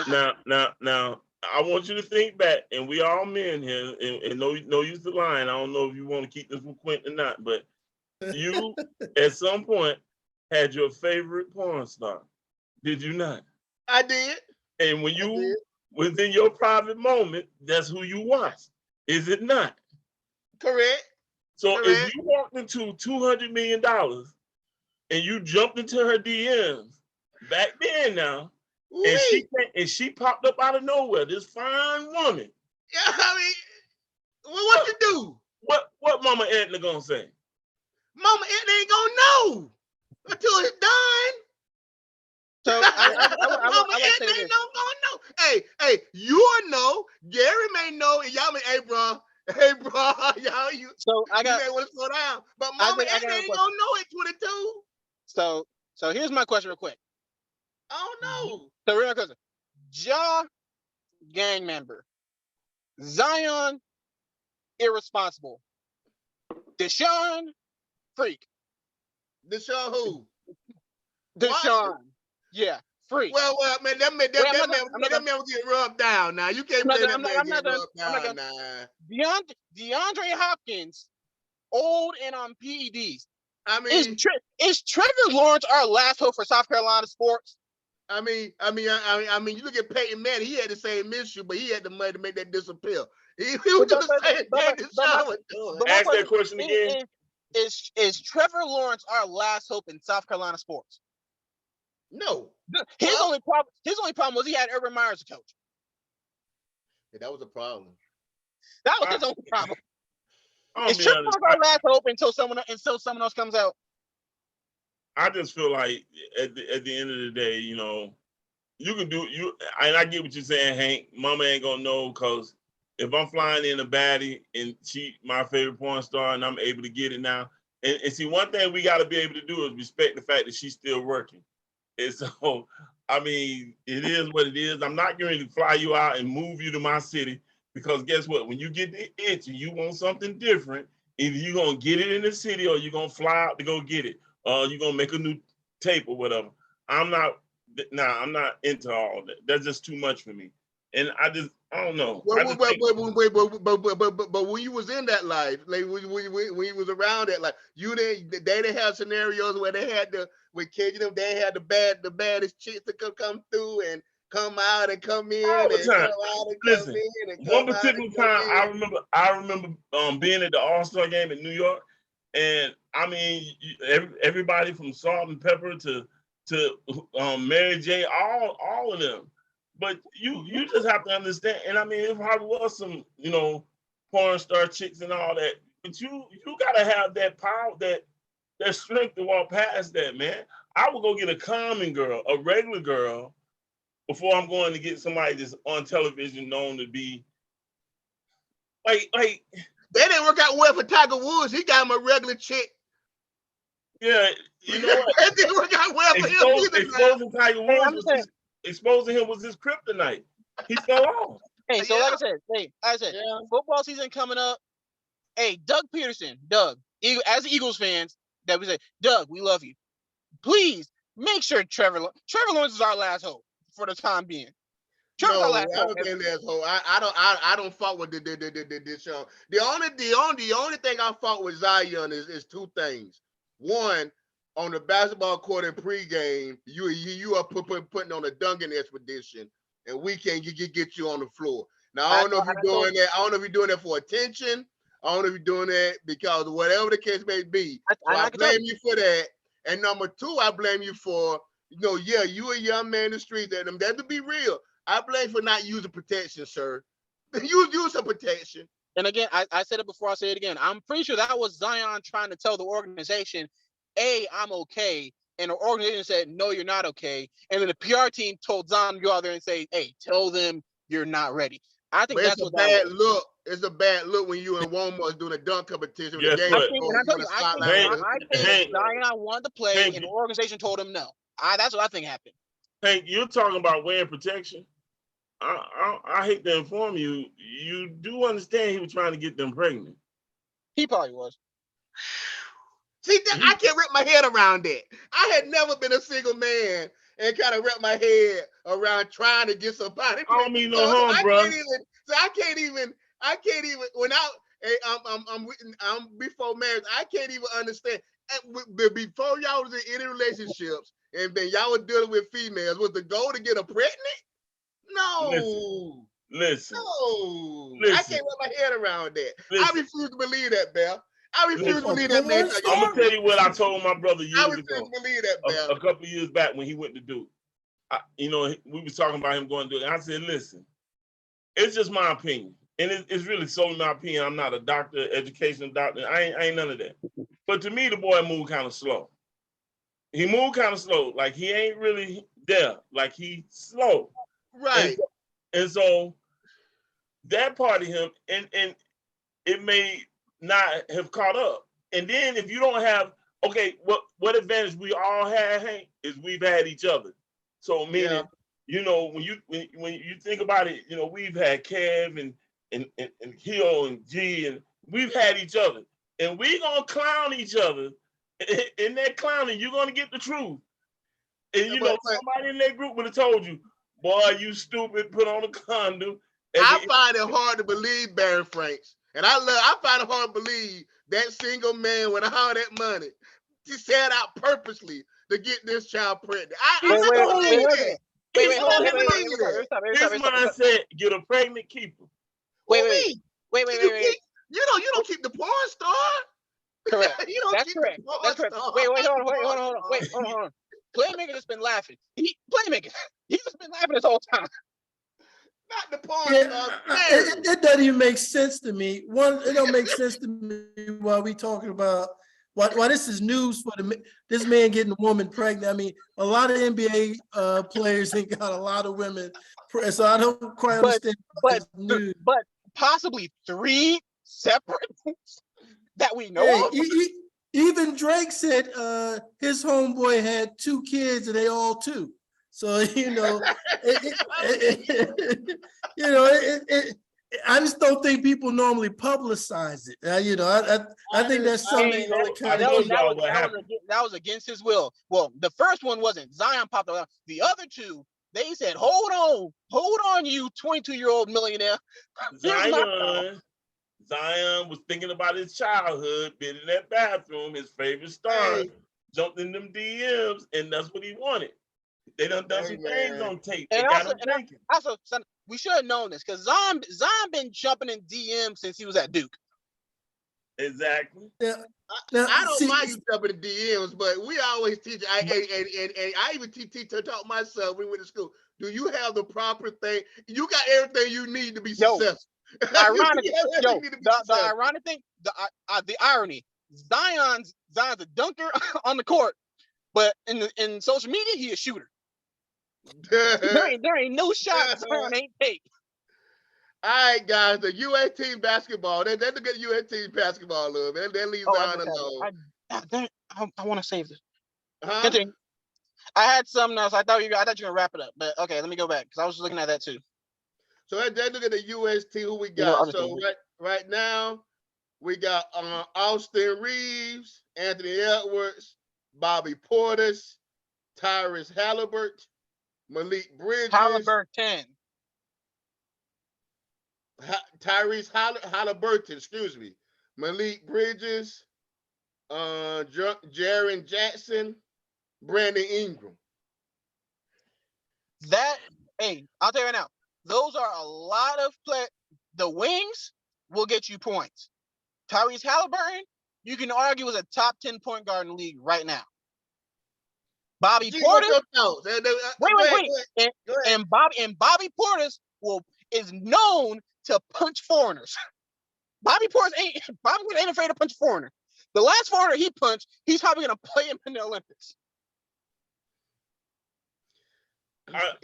Now, I want you to think back, and we all men here, and no use to lying. I don't know if you want to keep this with Quint or not, but you at some point had your favorite porn star. Did you not? I did. And when you within your private moment, that's who you watched. Is it not? Correct. So if you walked into $200 million and you jumped into her DMs back then now, and she popped up out of nowhere, this fine woman. Yeah, I mean, what you do? What Mama Edna gonna say? Mama Edna ain't gonna know until it's done. So Mama Edna ain't gonna know. Hey, you'll know. Gary may know, and y'all may, hey bro, y'all you. So I got. You may want to slow down, but Mama Edna ain't gonna know at 22. So here's my question, real quick. I don't know. So real quick, Ja, gang member. Zion, irresponsible. Deshaun, freak. Deshaun who? Deshaun, yeah, freak. Well, man, that man was getting rubbed down. Now you can't blame that man getting rubbed down. Now DeAndre Hopkins, old and on PEDs. I mean, is Trevor Lawrence our last hope for South Carolina sports? I mean, you look at Peyton Manning. He had the same issue, but he had the money to make that disappear. He was doing the same thing Deshaun was doing. Ask that question again. Is Trevor Lawrence our last hope in South Carolina sports? No. His only problem was he had Urban Meyer as a coach. Yeah, that was a problem. That was his only problem. Is Trevor Lawrence our last hope until someone else comes out? I just feel like at the end of the day, you know, you can do and I get what you're saying, Hank. Mama ain't gonna know, because if I'm flying in a baddie and she my favorite porn star and I'm able to get it now, and see, one thing we got to be able to do is respect the fact that she's still working. And so, I mean, it is what it is. I'm not going to fly you out and move you to my city, because guess what? When you get the itch and you want something different, either you're going to get it in the city or you're going to fly out to go get it. You're going to make a new tape or whatever. I'm not into all that. That's just too much for me. And I don't know. But when you was in that life, like when you was around that life, they didn't have scenarios where they had with kids, they had the baddest chicks to come through and come out and come in all the time. Listen, one particular time I remember being at the All-Star game in New York, and I mean everybody from Salt and Pepper to Mary J, all of them. But you just have to understand, and I mean, it probably was some, porn star chicks and all that, but you gotta have that power, that strength to walk past that, man. I would go get a common girl, a regular girl, before I'm going to get somebody that's on television known to be like. That didn't work out well for Tiger Woods. He got him a regular chick. Yeah, you know what? That didn't work out well for him either. Exposing Tiger Woods exposing him was his kryptonite. He fell off. Hey, so like I said, football season coming up. Hey, Doug Peterson, as the Eagles fans, that we say, Doug, we love you. Please make sure Trevor Lawrence is our last hope for the time being. No, I don't think that's whole. I don't fault with this show. The only thing I fault with Zion is two things. One, on the basketball court in pregame, you are putting on a dunking expedition, and we can't get you on the floor. Now I don't know if you're doing that. I don't know if you're doing that for attention. I don't know if you're doing that because whatever the case may be. I blame you for that. And number two, I blame you for you a young man in the streets. And that to be real. I blame for not using protection, sir. Use some protection. And again, I said it before, I say it again. I'm pretty sure that was Zion trying to tell the organization, A, I'm okay. And the organization said, no, you're not okay. And then the PR team told Zion to go out there and say, hey, tell them you're not ready. I think that's a bad look. It's a bad look when you in Walmart doing a dunk competition. Yes, I think Zion wanted to play, and the organization told him no. That's what I think happened. Hank, you're talking about wearing protection. I hate to inform you, you do understand he was trying to get them pregnant. He probably was. See, I can't wrap my head around that. I had never been a single man and kind of wrap my head around trying to get somebody pregnant. I don't mean no harm, bro. I can't even. When I'm before marriage, I can't even understand. Before y'all was in any relationships, and then y'all were dealing with females, was the goal to get her pregnant? No. Listen. No. I can't wrap my head around that. I refuse to believe that, Bell. I refuse to believe that, man. I'm gonna tell you what I told my brother years ago. I refuse to believe that, Bell. A couple of years back when he went to Duke. We was talking about him going to Duke, and I said, listen, it's just my opinion. And it's really solely my opinion. I'm not a doctor, educational doctor. I ain't none of that. But to me, the boy moved kind of slow. He moved kind of slow. Like he ain't really there. Like he's slow. Right. And so that part of him, and it may not have caught up. And then if you don't have, what advantage we all had, Hank, is we've had each other. So meaning, when you think about it, we've had Kev and Hill and G, and we've had each other. And we gonna clown each other. In that clowning, you're gonna get the truth. And somebody in that group would have told you, boy, you stupid, put on a condom. I find it hard to believe, Barry Franks. And I find it hard to believe that single man with all that money he set out purposely to get this child pregnant. His mind said, get a pregnant, keep her. Wait. You don't keep the porn star. Correct. That's correct. That's correct. Wait, hold on. Playmaker just been laughing. He's just been laughing this whole time. Not the porn star. It doesn't even make sense to me. It don't make sense to me while we talking about why this is news for this man getting a woman pregnant. I mean, a lot of NBA players ain't got a lot of women, so I don't quite understand. But possibly 3 separate that we know of. Even Drake said his homeboy had 2 kids and they all 2. So I just don't think people normally publicize it. I think that's something that was against his will. Well, the first one wasn't. Zion popped out. The other 2, they said, hold on, you 22-year-old millionaire. Zion was thinking about his childhood, been in that bathroom, his favorite star, jumped in them DMs, and that's what he wanted. They done some things on tape. They got him thinking. Also, son, we should have known this because Zion been jumping in DMs since he was at Duke. Exactly. Yeah. I don't mind you jumping in DMs, but we always teach. I even taught myself when we went to school. Do you have the proper thing? You got everything you need to be successful. The ironic thing, the irony. Zion's a dunker on the court, but in social media, he a shooter. There ain't no shot Zion ain't take. All right, guys, the UAT basketball. That's a good UAT basketball, love. That leaves Zion alone. I want to save this. Continue. I had something else. I thought you were gonna wrap it up, but okay, let me go back because I was just looking at that too. So let's look at the UST. Who we You know, got? So right now we got Austin Reeves, Anthony Edwards, Bobby Portis, Tyrese Halliburton, Malik Bridges, Halliburton. Tyrese Halliburton, excuse me, Malik Bridges, Jaren Jackson, Brandon Ingram. Hey, I'll tell you right now, those are a lot of play. The wings will get you points. Tyrese Halliburton, you can argue, is a top 10 point guard in the league right now. Bobby Portis. Wait. And Bobby Portis is known to punch foreigners. Bobby Portis ain't afraid to punch a foreigner. The last foreigner he punched, he's probably gonna play him in the Olympics.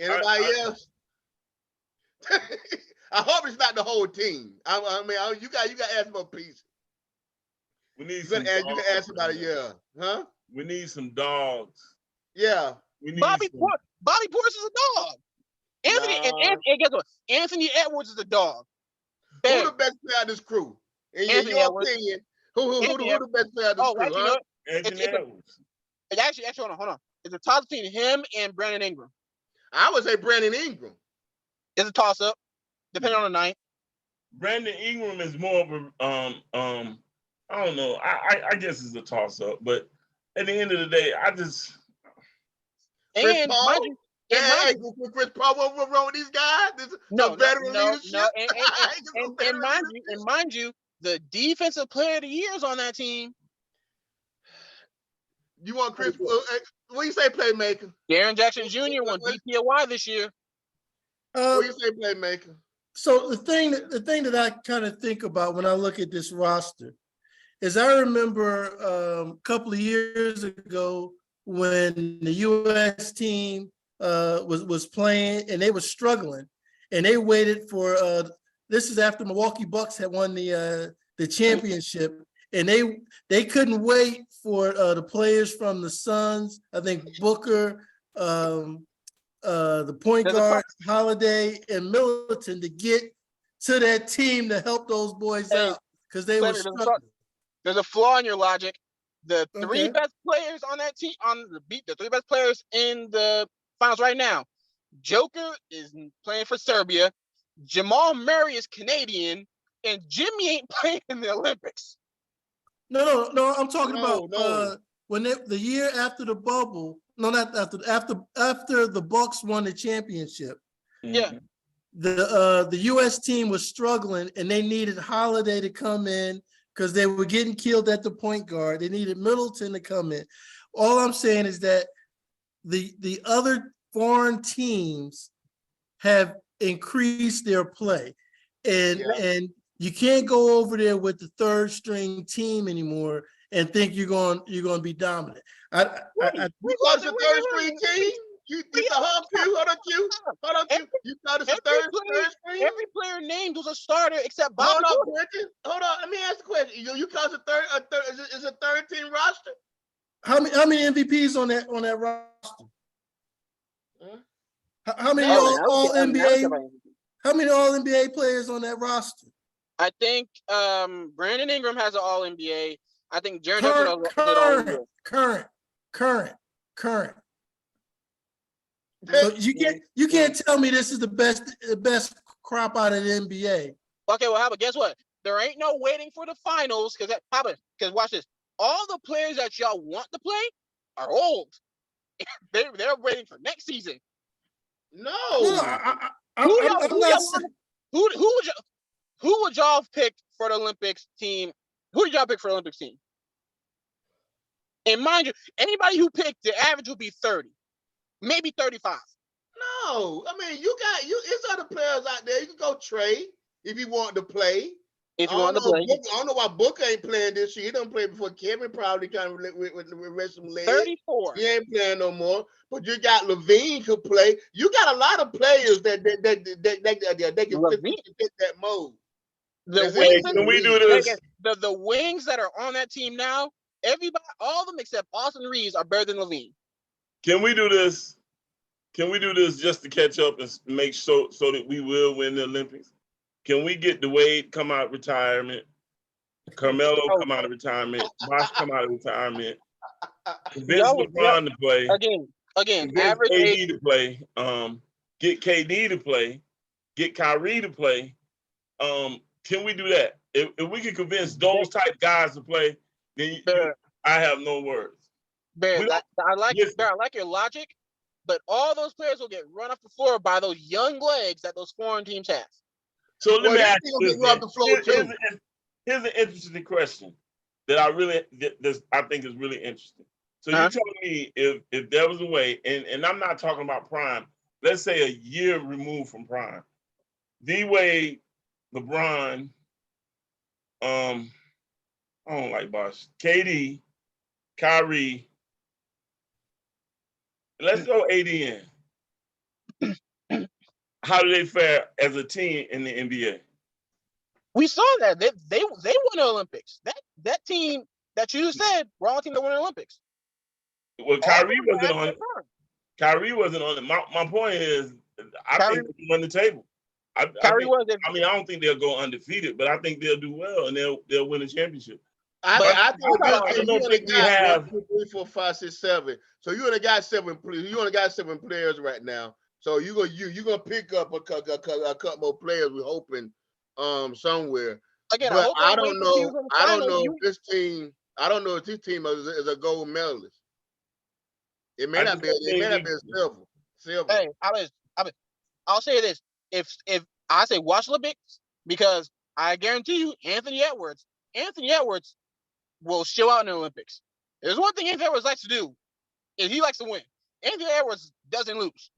Anybody else? I hope it's not the whole team. I mean, you got to ask for a piece. We need you can ask about it, huh? We need some dogs. Yeah. Bobby Portis is a dog. And guess what? Anthony Edwards is a dog. Who the best player of this crew? In your opinion, who the best player of this crew? Huh? Anthony Edwards. Actually, hold on. It's a toss between him and Brandon Ingram. I would say Brandon Ingram. It's a toss up, depending on the night. Brandon Ingram is more of a I don't know. I guess it's a toss up, but at the end of the day, I just Chris Paul, what's wrong with these guys? No. And mind you, the defensive player of the year is on that team. You want Chris? What do you say, playmaker? Jaren Jackson Jr. won DPOY this year. What do you say, playmaker? So the thing that I kind of think about when I look at this roster is I remember a couple of years ago when the U.S. team was playing and they were struggling, and they waited for this is after Milwaukee Bucks had won the championship, and they couldn't wait for the players from the Suns. I think Booker, the point guard Holiday, and Middleton to get to that team to help those boys out because they were struggling. There's a flaw in your logic. The three best players on that team, the three best players in the finals right now. Joker is playing for Serbia. Jamal Murray is Canadian, and Jimmy ain't playing in the Olympics. No. I'm talking about when the year after the bubble. No, not after the Bucks won the championship. Yeah. The U.S. team was struggling, and they needed Holiday to come in because they were getting killed at the point guard. They needed Middleton to come in. All I'm saying is that the other foreign teams have increased their play, and you can't go over there with the third string team anymore and think you're going to be dominant. Because the third string team. You thought You thought it's a third string? Every player named was a starter except Bobby. Hold on. Let me ask the question. You call it is a third team roster? How many MVPs on that roster? Huh? How many all NBA? How many all NBA players on that roster? I think Brandon Ingram has an all NBA. I think Jaren Jackson has current. So you can't tell me this is the best crop out of the NBA. Okay, well, but guess what? There ain't no waiting for the finals because watch this. All the players that y'all want to play are old. They're waiting for next season. No. Who would y'all pick for the Olympics team? Who did y'all pick for the Olympics team? And mind you, anybody who picked, the average will be 30, maybe 35. No, I mean it's other players out there. You can go trade if you want to play. If you want to play, I don't know why Booker ain't playing this year. He done play before. Kevin probably kind of with rest some legs. 34. He ain't playing no more. But you got Levine could play. You got a lot of players that can fit that mode. Can we do this? The wings that are on that team now, everybody, all of them except Austin Reeves are better than Levine. Can we do this? Can we do this just to catch up and make so that we will win the Olympics? Can we get Wade come out of retirement, Carmelo come out of retirement, Bosh come out of retirement, convince LeBron to play again, convince average KD age to play, get KD to play, get Kyrie to play. Can we do that? If we can convince those type guys to play, then I have no words. Bear, I like your logic, but all those players will get run off the floor by those young legs that those foreign teams have. So let me ask you this. Here's an interesting question that I think is really interesting. So you tell me if there was a way, and I'm not talking about prime, let's say a year removed from prime, D-Wade, LeBron, I don't like Bosh, KD, Kyrie, let's go AD in. How do they fare as a team in the NBA? We saw that they won the Olympics. That team that you said were all team that won the Olympics. Well, Kyrie wasn't on it. Kyrie wasn't on it. My point is, I think they won the table. I don't think they'll go undefeated, but I think they'll do well and they'll win a championship. I don't think we have 1, 2, 3, 4, 5, 6, 7. So you only got 7. You only got 7 players right now. So you're gonna pick up a couple more players. We're hoping somewhere. Again, but I don't know. I don't know if this team. I don't know if this team is a gold medalist. It may not be. It may not be a silver. Hey, I'll say this: if I say watch Olympics, because I guarantee you, Anthony Edwards will show out in the Olympics. There's one thing Anthony Edwards likes to do, is he likes to win. Anthony Edwards doesn't lose.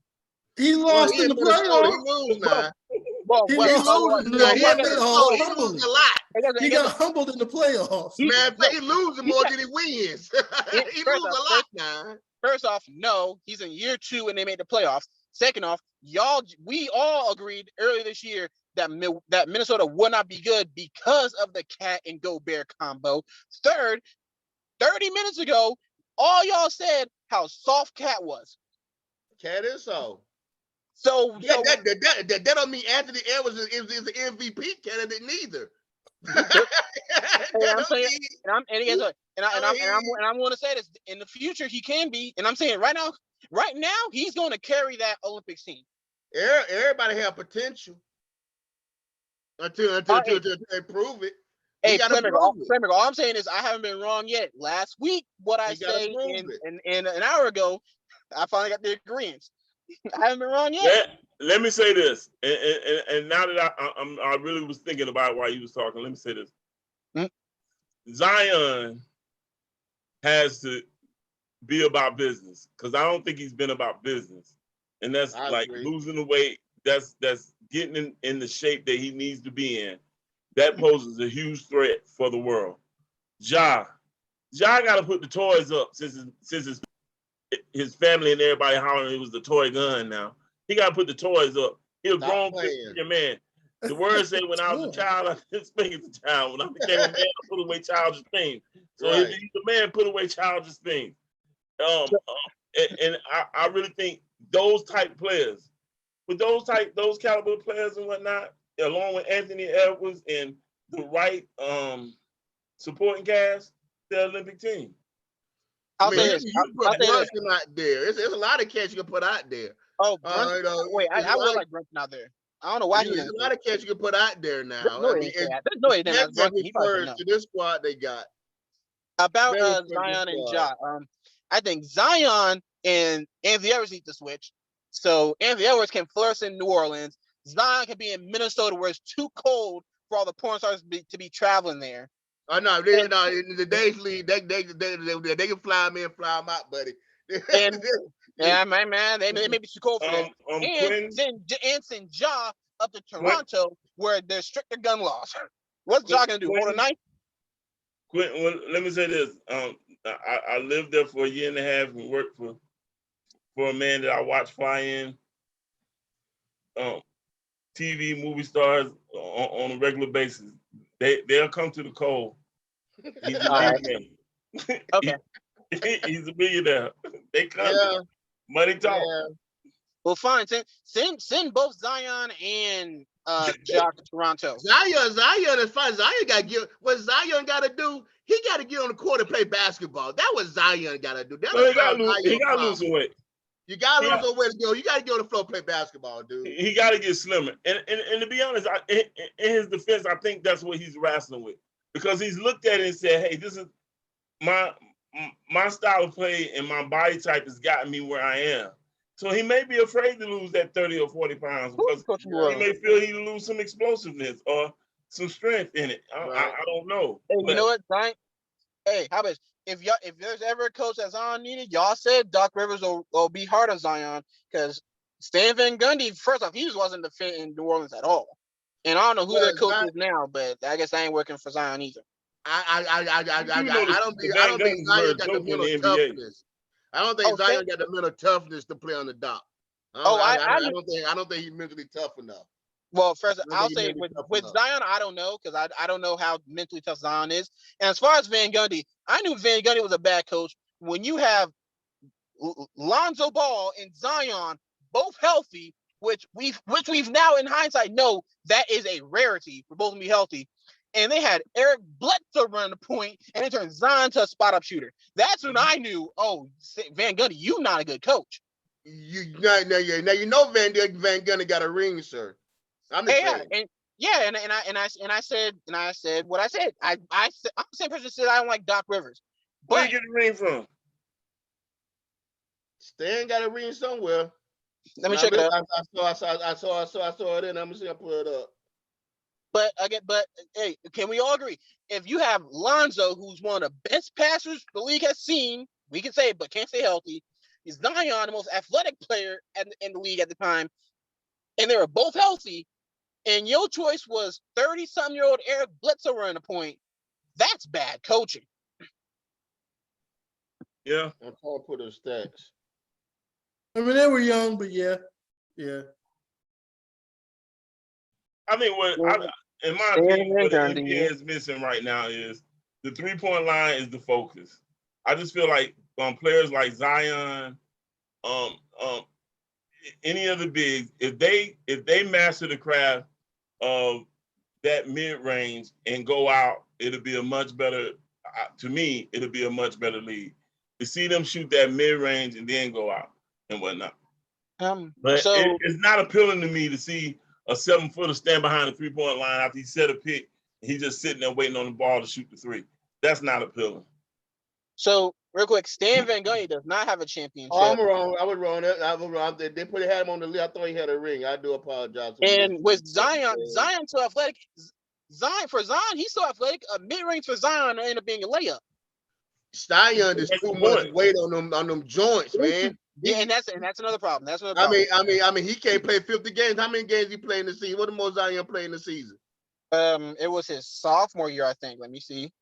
He lost in the playoffs. He lose now. He got humbled in the playoffs. He loses more than he wins. He loses a lot now. First off, no, he's in year 2 and they made the playoffs. Second off, we all agreed earlier this year that Minnesota would not be good because of the Cat and Gobert combo. Third, 30 minutes ago, all y'all said how soft Cat was. Cat is soft. So that don't mean Anthony Edwards is the MVP candidate neither. I'm going to say this in the future he can be, and I'm saying right now he's going to carry that Olympics team. Everybody have potential until they prove it. Hey, all I'm saying is I haven't been wrong yet. Last week, what I say in an hour ago, I finally got the agreement. I haven't been wrong yet. Let me say this, and now that I really was thinking about it while you was talking, let me say this. Zion has to be about business because I don't think he's been about business, and that's losing the weight. That's getting in the shape that he needs to be in. That poses a huge threat for the world. Ja got to put the toys up since his family and everybody hollering it was the toy gun now. He got to put the toys up. He a grown man. The words say when I was a child, I didn't speak as a child. When I became a man, I put away childish things. So if he's a man, put away childish things. And I really think those type players, with those caliber players and whatnot, along with Anthony Edwards and the right supporting cast, the Olympic team. I'll say this. You put Brunson out there. There's a lot of cats you can put out there. Oh, wait, I would like Brunson out there. I don't know why there's a lot of cats you can put out there now. There's no way that's Brunson. To this squad they got. About Zion and Ja. I think Zion and Anthony Edwards need to switch. So Anthony Edwards can flourish in New Orleans. Zion can be in Minnesota where it's too cold for all the porn stars to be traveling there. Oh no, in the days league, they can fly them in, fly them out, buddy. Yeah, man, they may be too cold for that. And send Ja up to Toronto where there's stricter gun laws. What's Ja gonna do? Hold a knife? Quentin, let me say this. I lived there for a year and a half and worked for a man that I watched fly in TV movie stars on a regular basis. They'll come to the cold. He's a millionaire. Okay. He's a millionaire. They come. Yeah. Money talk. Well, fine. Send both Zion and Jock to Toronto. Zion is fine. Zion got to get what Zion got to do. He got to get on the court and play basketball. That's what Zion got to do. Well, he got to lose some weight. You got to lose some weight to go. You got to get on the floor, play basketball, dude. He got to get slimmer. And to be honest, in his defense, I think that's what he's wrestling with, because he's looked at it and said, "Hey, this is my style of play and my body type has gotten me where I am." So he may be afraid to lose that 30 or 40 pounds because he may feel he lose some explosiveness or some strength in it. I don't know. Hey, you know what, Zion? Hey, how about if there's ever a coach that Zion needed, y'all said Doc Rivers will be hard on Zion, because Stan Van Gundy, first off, he wasn't the fit in New Orleans at all. And I don't know who their coach is now, but I guess I ain't working for Zion either. I don't think Zion got the mental toughness. I don't think Zion got the mental toughness to play on the dock. I don't think he's mentally tough enough. Well, first, I'll say with Zion, I don't know, because I don't know how mentally tough Zion is. And as far as Van Gundy, I knew Van Gundy was a bad coach. When you have Lonzo Ball and Zion both healthy, which we've now in hindsight know that is a rarity for both to be healthy. And they had Eric Bledsoe running the point, and they turned Zion to a spot-up shooter. That's when I knew, oh, Van Gundy, you not a good coach. Now you know Van Gundy got a ring, sir. I'm just saying. And I said what I said. I'm the same person that said I don't like Doc Rivers. But where you get the ring from? Stan got a ring somewhere. Let me check it out. I saw it in. I'm just gonna pull it up. But hey, can we all agree? If you have Lonzo, who's one of the best passers the league has seen, we can say it, but can't stay healthy. Is Zion the most athletic player in the league at the time, and they were both healthy, and your choice was 30-something-year-old Eric Bledsoe running the point. That's bad coaching. Yeah. I'm trying to put her stats. I mean, they were young, but yeah. I think in my opinion, what the NBA is missing right now is the 3-point line is the focus. I just feel like players like Zion, any of the bigs, if they master the craft of that mid-range and go out, it'll be a much better. To me, it'll be a much better league. To see them shoot that mid-range and then go out and whatnot. But it's not appealing to me to see a 7-footer stand behind the 3-point line after he set a pick and he's just sitting there waiting on the ball to shoot the 3. That's not appealing. So, real quick, Stan Van Gundy does not have a championship. Oh, I'm wrong. I was wrong. They had him on the list. I thought he had a ring. I do apologize. And with Zion so athletic. For Zion, he's so athletic. A mid-range for Zion ended up being a layup. Zion is too much weight on them joints, man. Yeah, and that's another problem. I mean, he can't play 50 games. How many games he played in the season? What the most Zion played in the season? It was his sophomore year, I think. Let me see.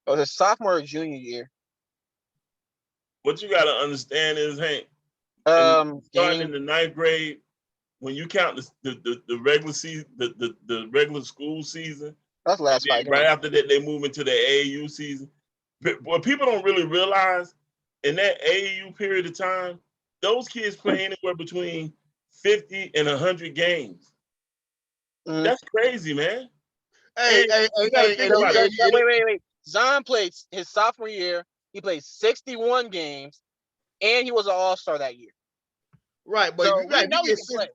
It was his sophomore or junior year. What you got to understand is, Hank, starting in the 9th grade, when you count the regular season, the regular school season, that's last fight. Right after that, they move into the AAU season. But what people don't really realize, in that AAU period of time, those kids play anywhere between 50 and 100 games. That's crazy, man. Hey, wait. Zion played his sophomore year. He played 61 games, and he was an all-star that year. Right, but so you got to play.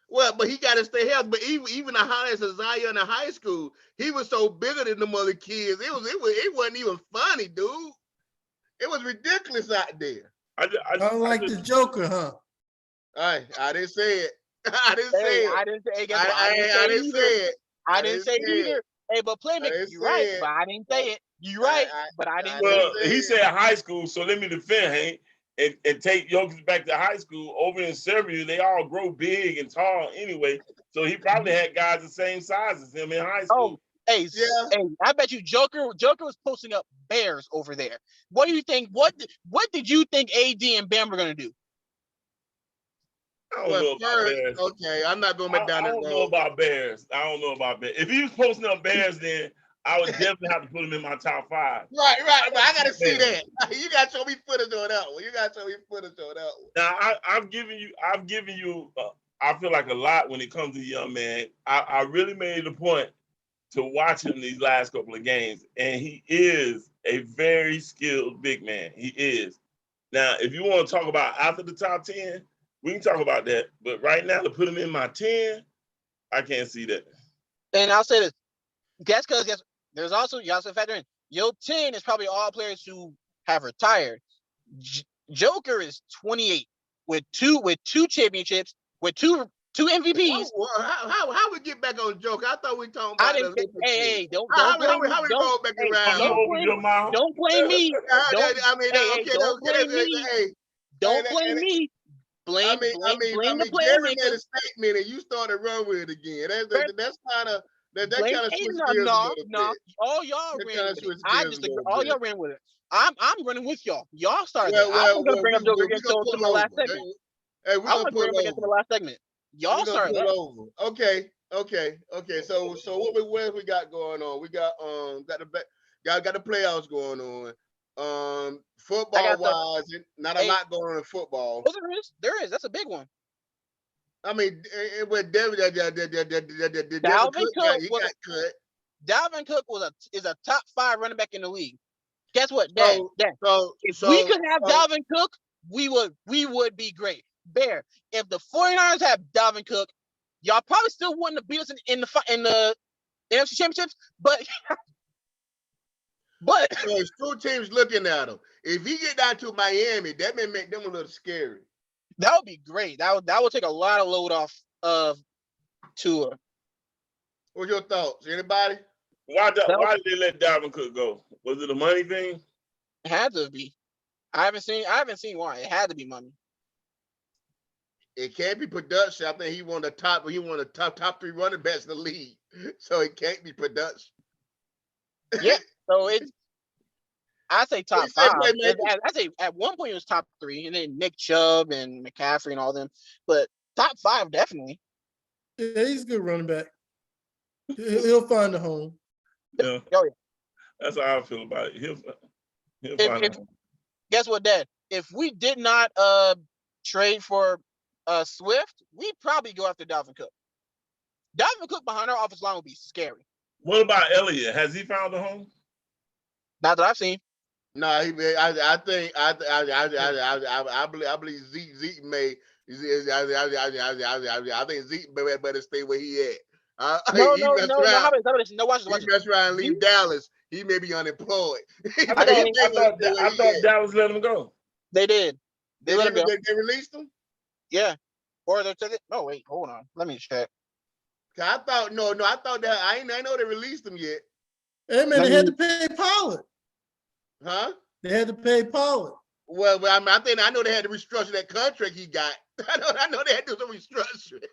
Well, but he got to stay healthy. But even the highest of Zion in high school, he was so bigger than them other kids. It wasn't even funny, dude. It was ridiculous out there. I don't like the Joker, huh? I didn't say it. I didn't say it. I didn't say it either. Hey, but Playmaker, you're right, but I didn't say it. You're right, but I didn't say it. Well, he said high school, so let me defend Hank and take Jokic back to high school. Over in Serbia, they all grow big and tall anyway, so he probably had guys the same size as him in high school. Oh, hey, I bet you Joker was posting up bears over there. What do you think? What did you think AD and Bam were going to do? I don't know about bears. Okay, I'm not going back down that road. I don't know about bears. If he was posting up bears, then I would definitely have to put him in my top 5. Right. But I gotta see that. You gotta show me footage on that one. Now I've given you. I feel like a lot when it comes to young man. I really made a point to watch him these last couple of games, and he is a very skilled big man. He is. Now, if you want to talk about after the top 10, we can talk about that. But right now, to put him in my 10, I can't see that. And I'll say this. Guess there's also, you also factor in, your 10 is probably all players who have retired. Joker is 28 with two championships, with two MVPs. How we get back on Joker? I thought we talking about. Hey, don't how blame me. we roll back around? Don't blame me. Don't blame me. Blame the Gary made a playmakers. statement and you started run with it again. That's kind of that kind of switch gears a No. little bit. All y'all ran with it. I disagree. All y'all ran with it. I'm running with y'all. Y'all started. I was gonna bring up Joker again to my last segment. Hey, we're gonna bring him again to the last segment. Y'all started that. Over. Okay. So what we got going on? We got got the playoffs going on. Football wise, not a lot going on in football. Oh, there is. That's a big one. I mean, with Dalvin Cook got cut. Dalvin Cook is a top 5 running back in the league. Guess what, Dad? If we could have Dalvin Cook, we would be great. Bear, if the 49ers have Dalvin Cook, y'all probably still wouldn't have beat us in the NFC Championships, but there's 2 teams looking at him. If he get down to Miami, that may make them a little scary. That would be great. That would take a lot of load off of Tua. What's your thoughts? Anybody? Why did they let Dalvin Cook go? Was it a money thing? It had to be. I haven't seen why. It had to be money. It can't be production. I think he won the top 3 running backs in the league. So it can't be production. Yeah. So I say top 5. I say at one point it was top 3, and then Nick Chubb and McCaffrey and all them. But top 5 definitely. Yeah, he's a good running back. He'll find a home. Yeah. Oh yeah. That's how I feel about it. He'll find a home. Guess what, Dad? If we did not trade for Swift, we'd probably go after Dalvin Cook. Dalvin Cook behind our offensive line would be scary. What about Elliott? Has he found a home? Not that I've seen. No, I believe Zeke may. I think Zeke better stay where he at. No. Watch mess around and leave Dallas. He may be unemployed. I thought Dallas let him go. They did. They let him go. They released him? Yeah. Or they took it. No, wait, hold on. Let me check. I thought that I know they released him yet. Hey man, they had to pay Pollard. Huh? They had to pay Pollard. Well, I know they had to restructure that contract he got. I know they had to do some restructuring.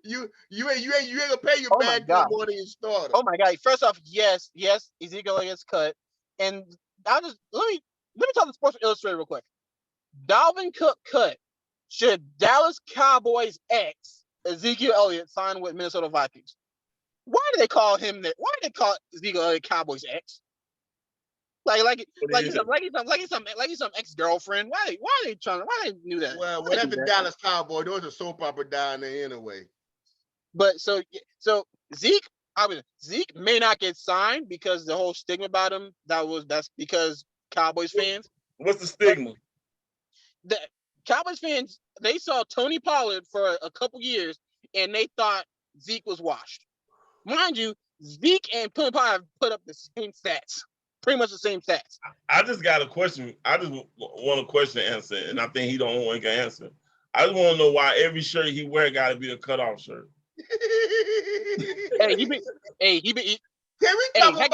You ain't gonna pay your bad more than your starter. Oh my God! First off, yes, Ezekiel gets cut, and let me talk to Sports Illustrated real quick. Dalvin Cook cut. Should Dallas Cowboys ex Ezekiel Elliott sign with Minnesota Vikings? Why do they call him that? Why do they call Ezekiel Elliott Cowboys ex? Like he's some ex-girlfriend. Why they do that? Well, that's the Dallas Cowboys. There was a soap opera down there anyway. But so Zeke may not get signed because the whole stigma about him. That's because Cowboys fans. What's the stigma? The Cowboys fans, they saw Tony Pollard for a couple years and they thought Zeke was washed. Mind you, Zeke and Tony Pollard have put up the same stats. Pretty much the same stats. I just got a question. I just want a question answered, and I think he don't want to answer. I just want to know why every shirt he wear got to be a cutoff shirt. Can we talk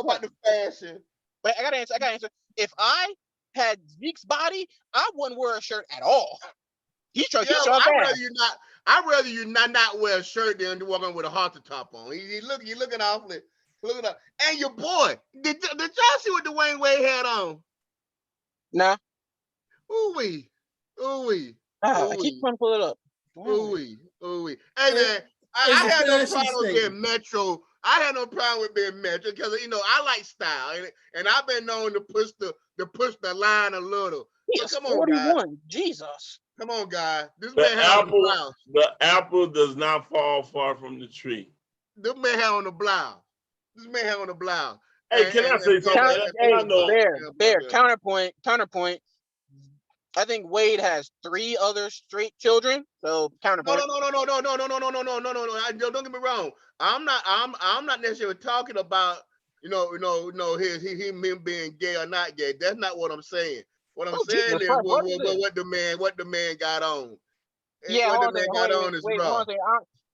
about the fashion? Wait, I gotta answer. If I had Zeke's body, I wouldn't wear a shirt at all. I'd rather you not wear a shirt than walk on with a halter top on. You looking awfully. Look up. And your boy, did y'all see what Dwayne Wade had on? Nah. Ooh-wee. I keep trying to pull it up. Ooh-wee. Hey man, I had no problem with being Metro. I had no problem with being Metro because I like style and I've been known to push the line a little. Yes, come on, 41. Guys. Jesus. Come on, guys. This man had on the blouse. The apple does not fall far from the tree. This man had on the blouse. This man had on the blouse. Hey, can I say something? There. Counterpoint. I think Wade has 3 other straight children. So counterpoint. No. Don't get me wrong. I'm not necessarily talking about him being gay or not gay. That's not what I'm saying. What I'm saying is what the man got on. Yeah, what the man got on is wrong.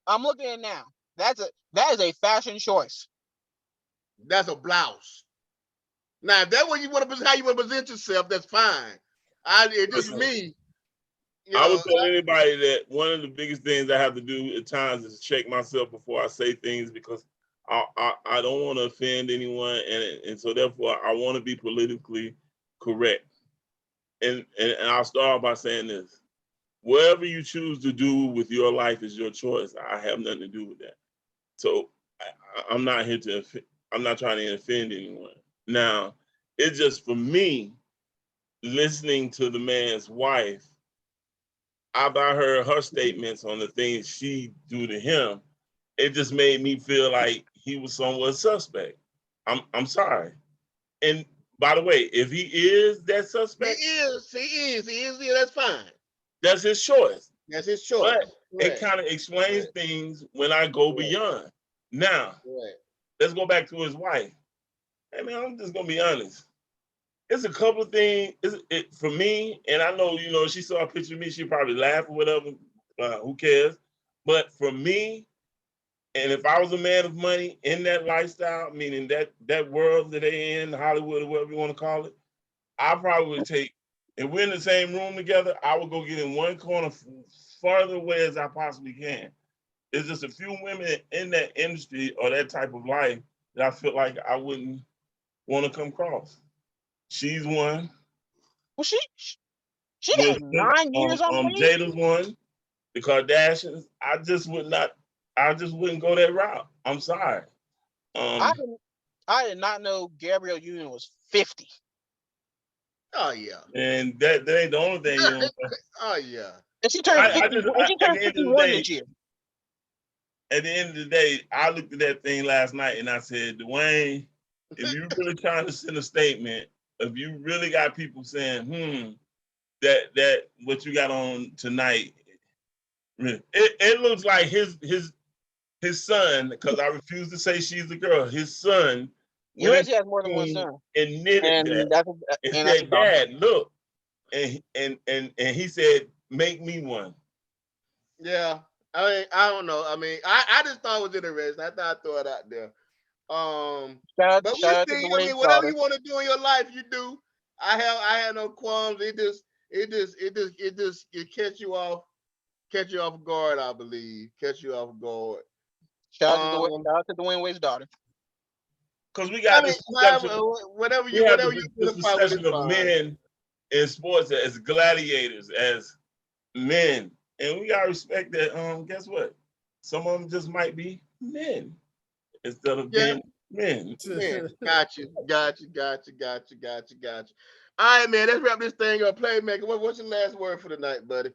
I'm looking at it now. That is a fashion choice. That's a blouse. Now, if that's what you want to how you want to present yourself, that's fine. It just me. I would tell anybody that one of the biggest things I have to do at times is check myself before I say things because I don't want to offend anyone, and so therefore I want to be politically correct. And I'll start by saying this: whatever you choose to do with your life is your choice. I have nothing to do with that. So I'm not here to. I'm not trying to offend anyone. Now, it's just for me, listening to the man's wife. After I heard her statements on the things she do to him, it just made me feel like he was somewhat suspect. I'm sorry. And by the way, if he is that suspect, he is. Yeah, that's fine. That's his choice. That's his choice. But it kind of explains things when I go beyond. Now, let's go back to his wife. Hey man, I'm just gonna be honest. It's a couple of things for me, and I know, she saw a picture of me, she'd probably laugh or whatever, who cares? But for me, and if I was a man of money in that lifestyle, meaning that world that they in, Hollywood or whatever you want to call it, I probably would take, if we're in the same room together, I would go get in one corner farther away as I possibly can. There's just a few women in that industry or that type of life that I feel like I wouldn't want to come across. She's one. Well, she got 9 years on me. Jada's one. The Kardashians. I just wouldn't go that route. I'm sorry. I did not know Gabrielle Union was 50. Oh yeah. And that ain't the only thing. Oh yeah. And she turned 51 this year. At the end of the day, I looked at that thing last night and I said, Dwayne, if you're really trying to send a statement, if you really got people saying, that what you got on tonight, it looks like his son, because I refuse to say she's a girl, his son. He has more than one son. Admitted that. And said, Dad, look. And he said, make me one. Yeah. I mean, I don't know. I mean, I just thought it was interesting. I thought I'd throw it out there. But we'll see. I mean, whatever you want to do in your life, you do. I have no qualms. It catch you off guard. I believe catch you off guard. Shout out to Dwayne Wade's daughter. Because we got whatever you this perception of men in sports as gladiators, as men, and we gotta respect that. Guess what? Some of them just might be men instead of being men. Got you. All right, man. Let's wrap this thing up. Playmaker, what's your last word for the night, buddy?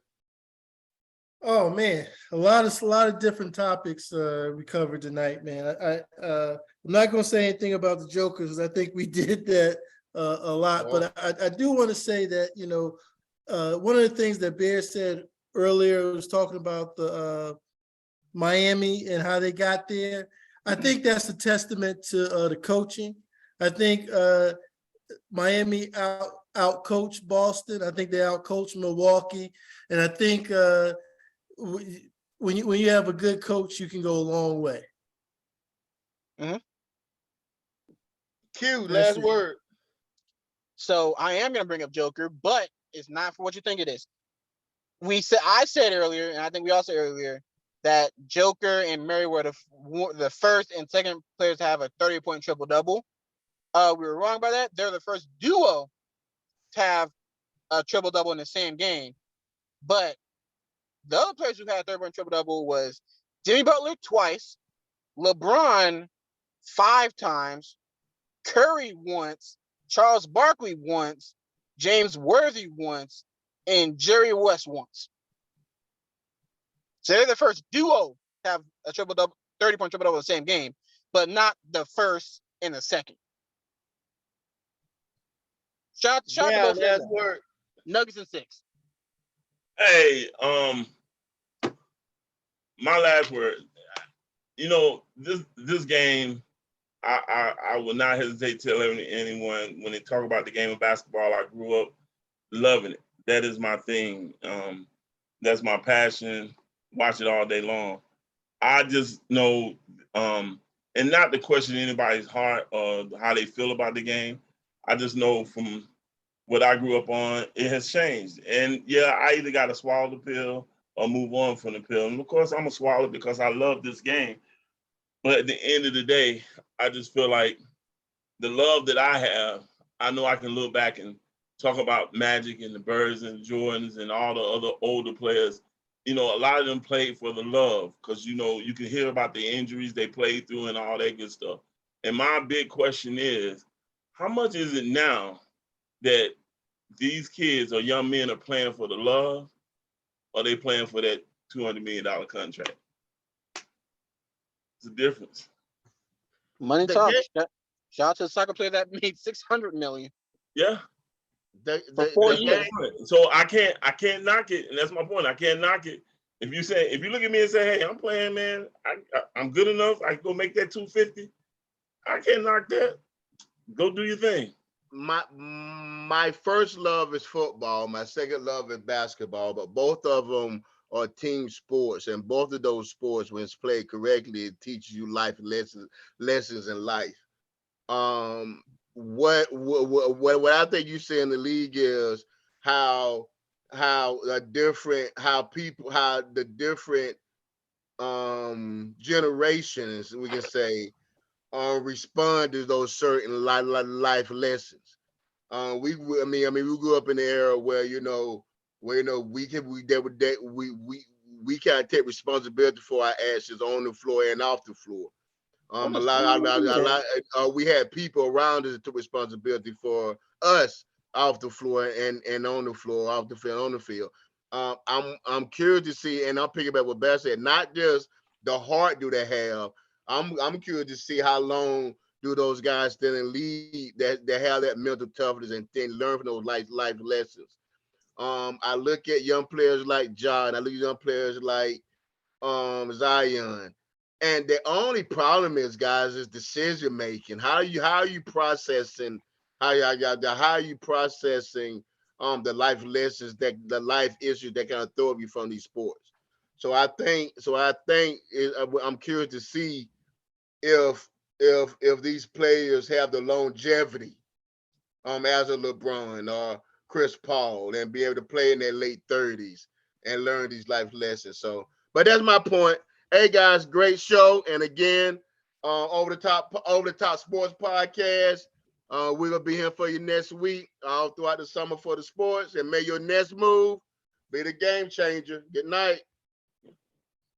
Oh man, a lot of different topics we covered tonight, man. I'm not gonna say anything about the Jokers. I think we did that a lot, but I do want to say that one of the things that Bear said earlier was talking about the Miami and how they got there. I think that's a testament to the coaching. I think Miami out coached Boston. I think they out coached Milwaukee, and I think when you have a good coach, you can go a long way. Mm-hmm. Q, last word. So I am going to bring up Joker, but it's not for what you think it is. I said earlier, and I think we all said earlier, that Joker and Murray were the first and second players to have a 30-point triple-double. We were wrong by that. They're the first duo to have a triple-double in the same game. But the other players who had a 30-point triple-double was Jimmy Butler twice, LeBron 5 times, Curry once, Charles Barkley once, James Worthy once, and Jerry West once. So they're the first duo to have a triple-double, 30-point triple-double in the same game, but not the first and the second. Shout out to both of them. Nuggets in 6. Hey, my last word. You know, this game, I will not hesitate to tell anyone when they talk about the game of basketball. I grew up loving it. That is my thing. That's my passion. Watch it all day long. I just know, and not to question anybody's heart or how they feel about the game. I just know from what I grew up on, it has changed. And yeah, I either got to swallow the pill or move on from the pill. And of course, I'm going to swallow it because I love this game. But at the end of the day, I just feel like the love that I have, I know I can look back and talk about Magic and the Birds and the Jordans and all the other older players. You know, a lot of them played for the love because, you know, you can hear about the injuries they played through and all that good stuff. And my big question is, how much is it now that these kids or young men are playing for the love, or they playing for that $200 million contract? It's a difference. Money talks. Shout out to the soccer player that made $600 million. Yeah. For 4 years. So I can't knock it, and that's my point. I can't knock it. If you look at me and say, "Hey, I'm playing, man. I'm good enough. I can go make that 250." I can't knock that. Go do your thing. My first love is football. My second love is basketball. But both of them are team sports, and both of those sports, when it's played correctly, it teaches you life lessons in life. What I think you see in the league is how the different generations, we can say, respond to those certain life lessons. We grew up in the era where we can't take responsibility for our actions on the floor and off the floor. We had people around us that took responsibility for us off the floor and on the floor, off the field, on the field. I'm curious to see, and I'm picking up what Beth said. Not just the heart do they have. I'm curious to see how long do those guys still in league that have that mental toughness and then learn from those life lessons. I look at young players like John. I look at young players like Zion. And the only problem is, guys, is decision making. How are you processing the life lessons, that the life issues that kind of throw you from these sports. So I think I'm curious to see if these players have the longevity as a LeBron or Chris Paul and be able to play in their late 30s and learn these life lessons. So, but that's my point. Hey guys, great show. And again, over the top sports podcast. We're gonna be here for you next week, all throughout the summer for the sports. And may your next move be the game changer. Good night.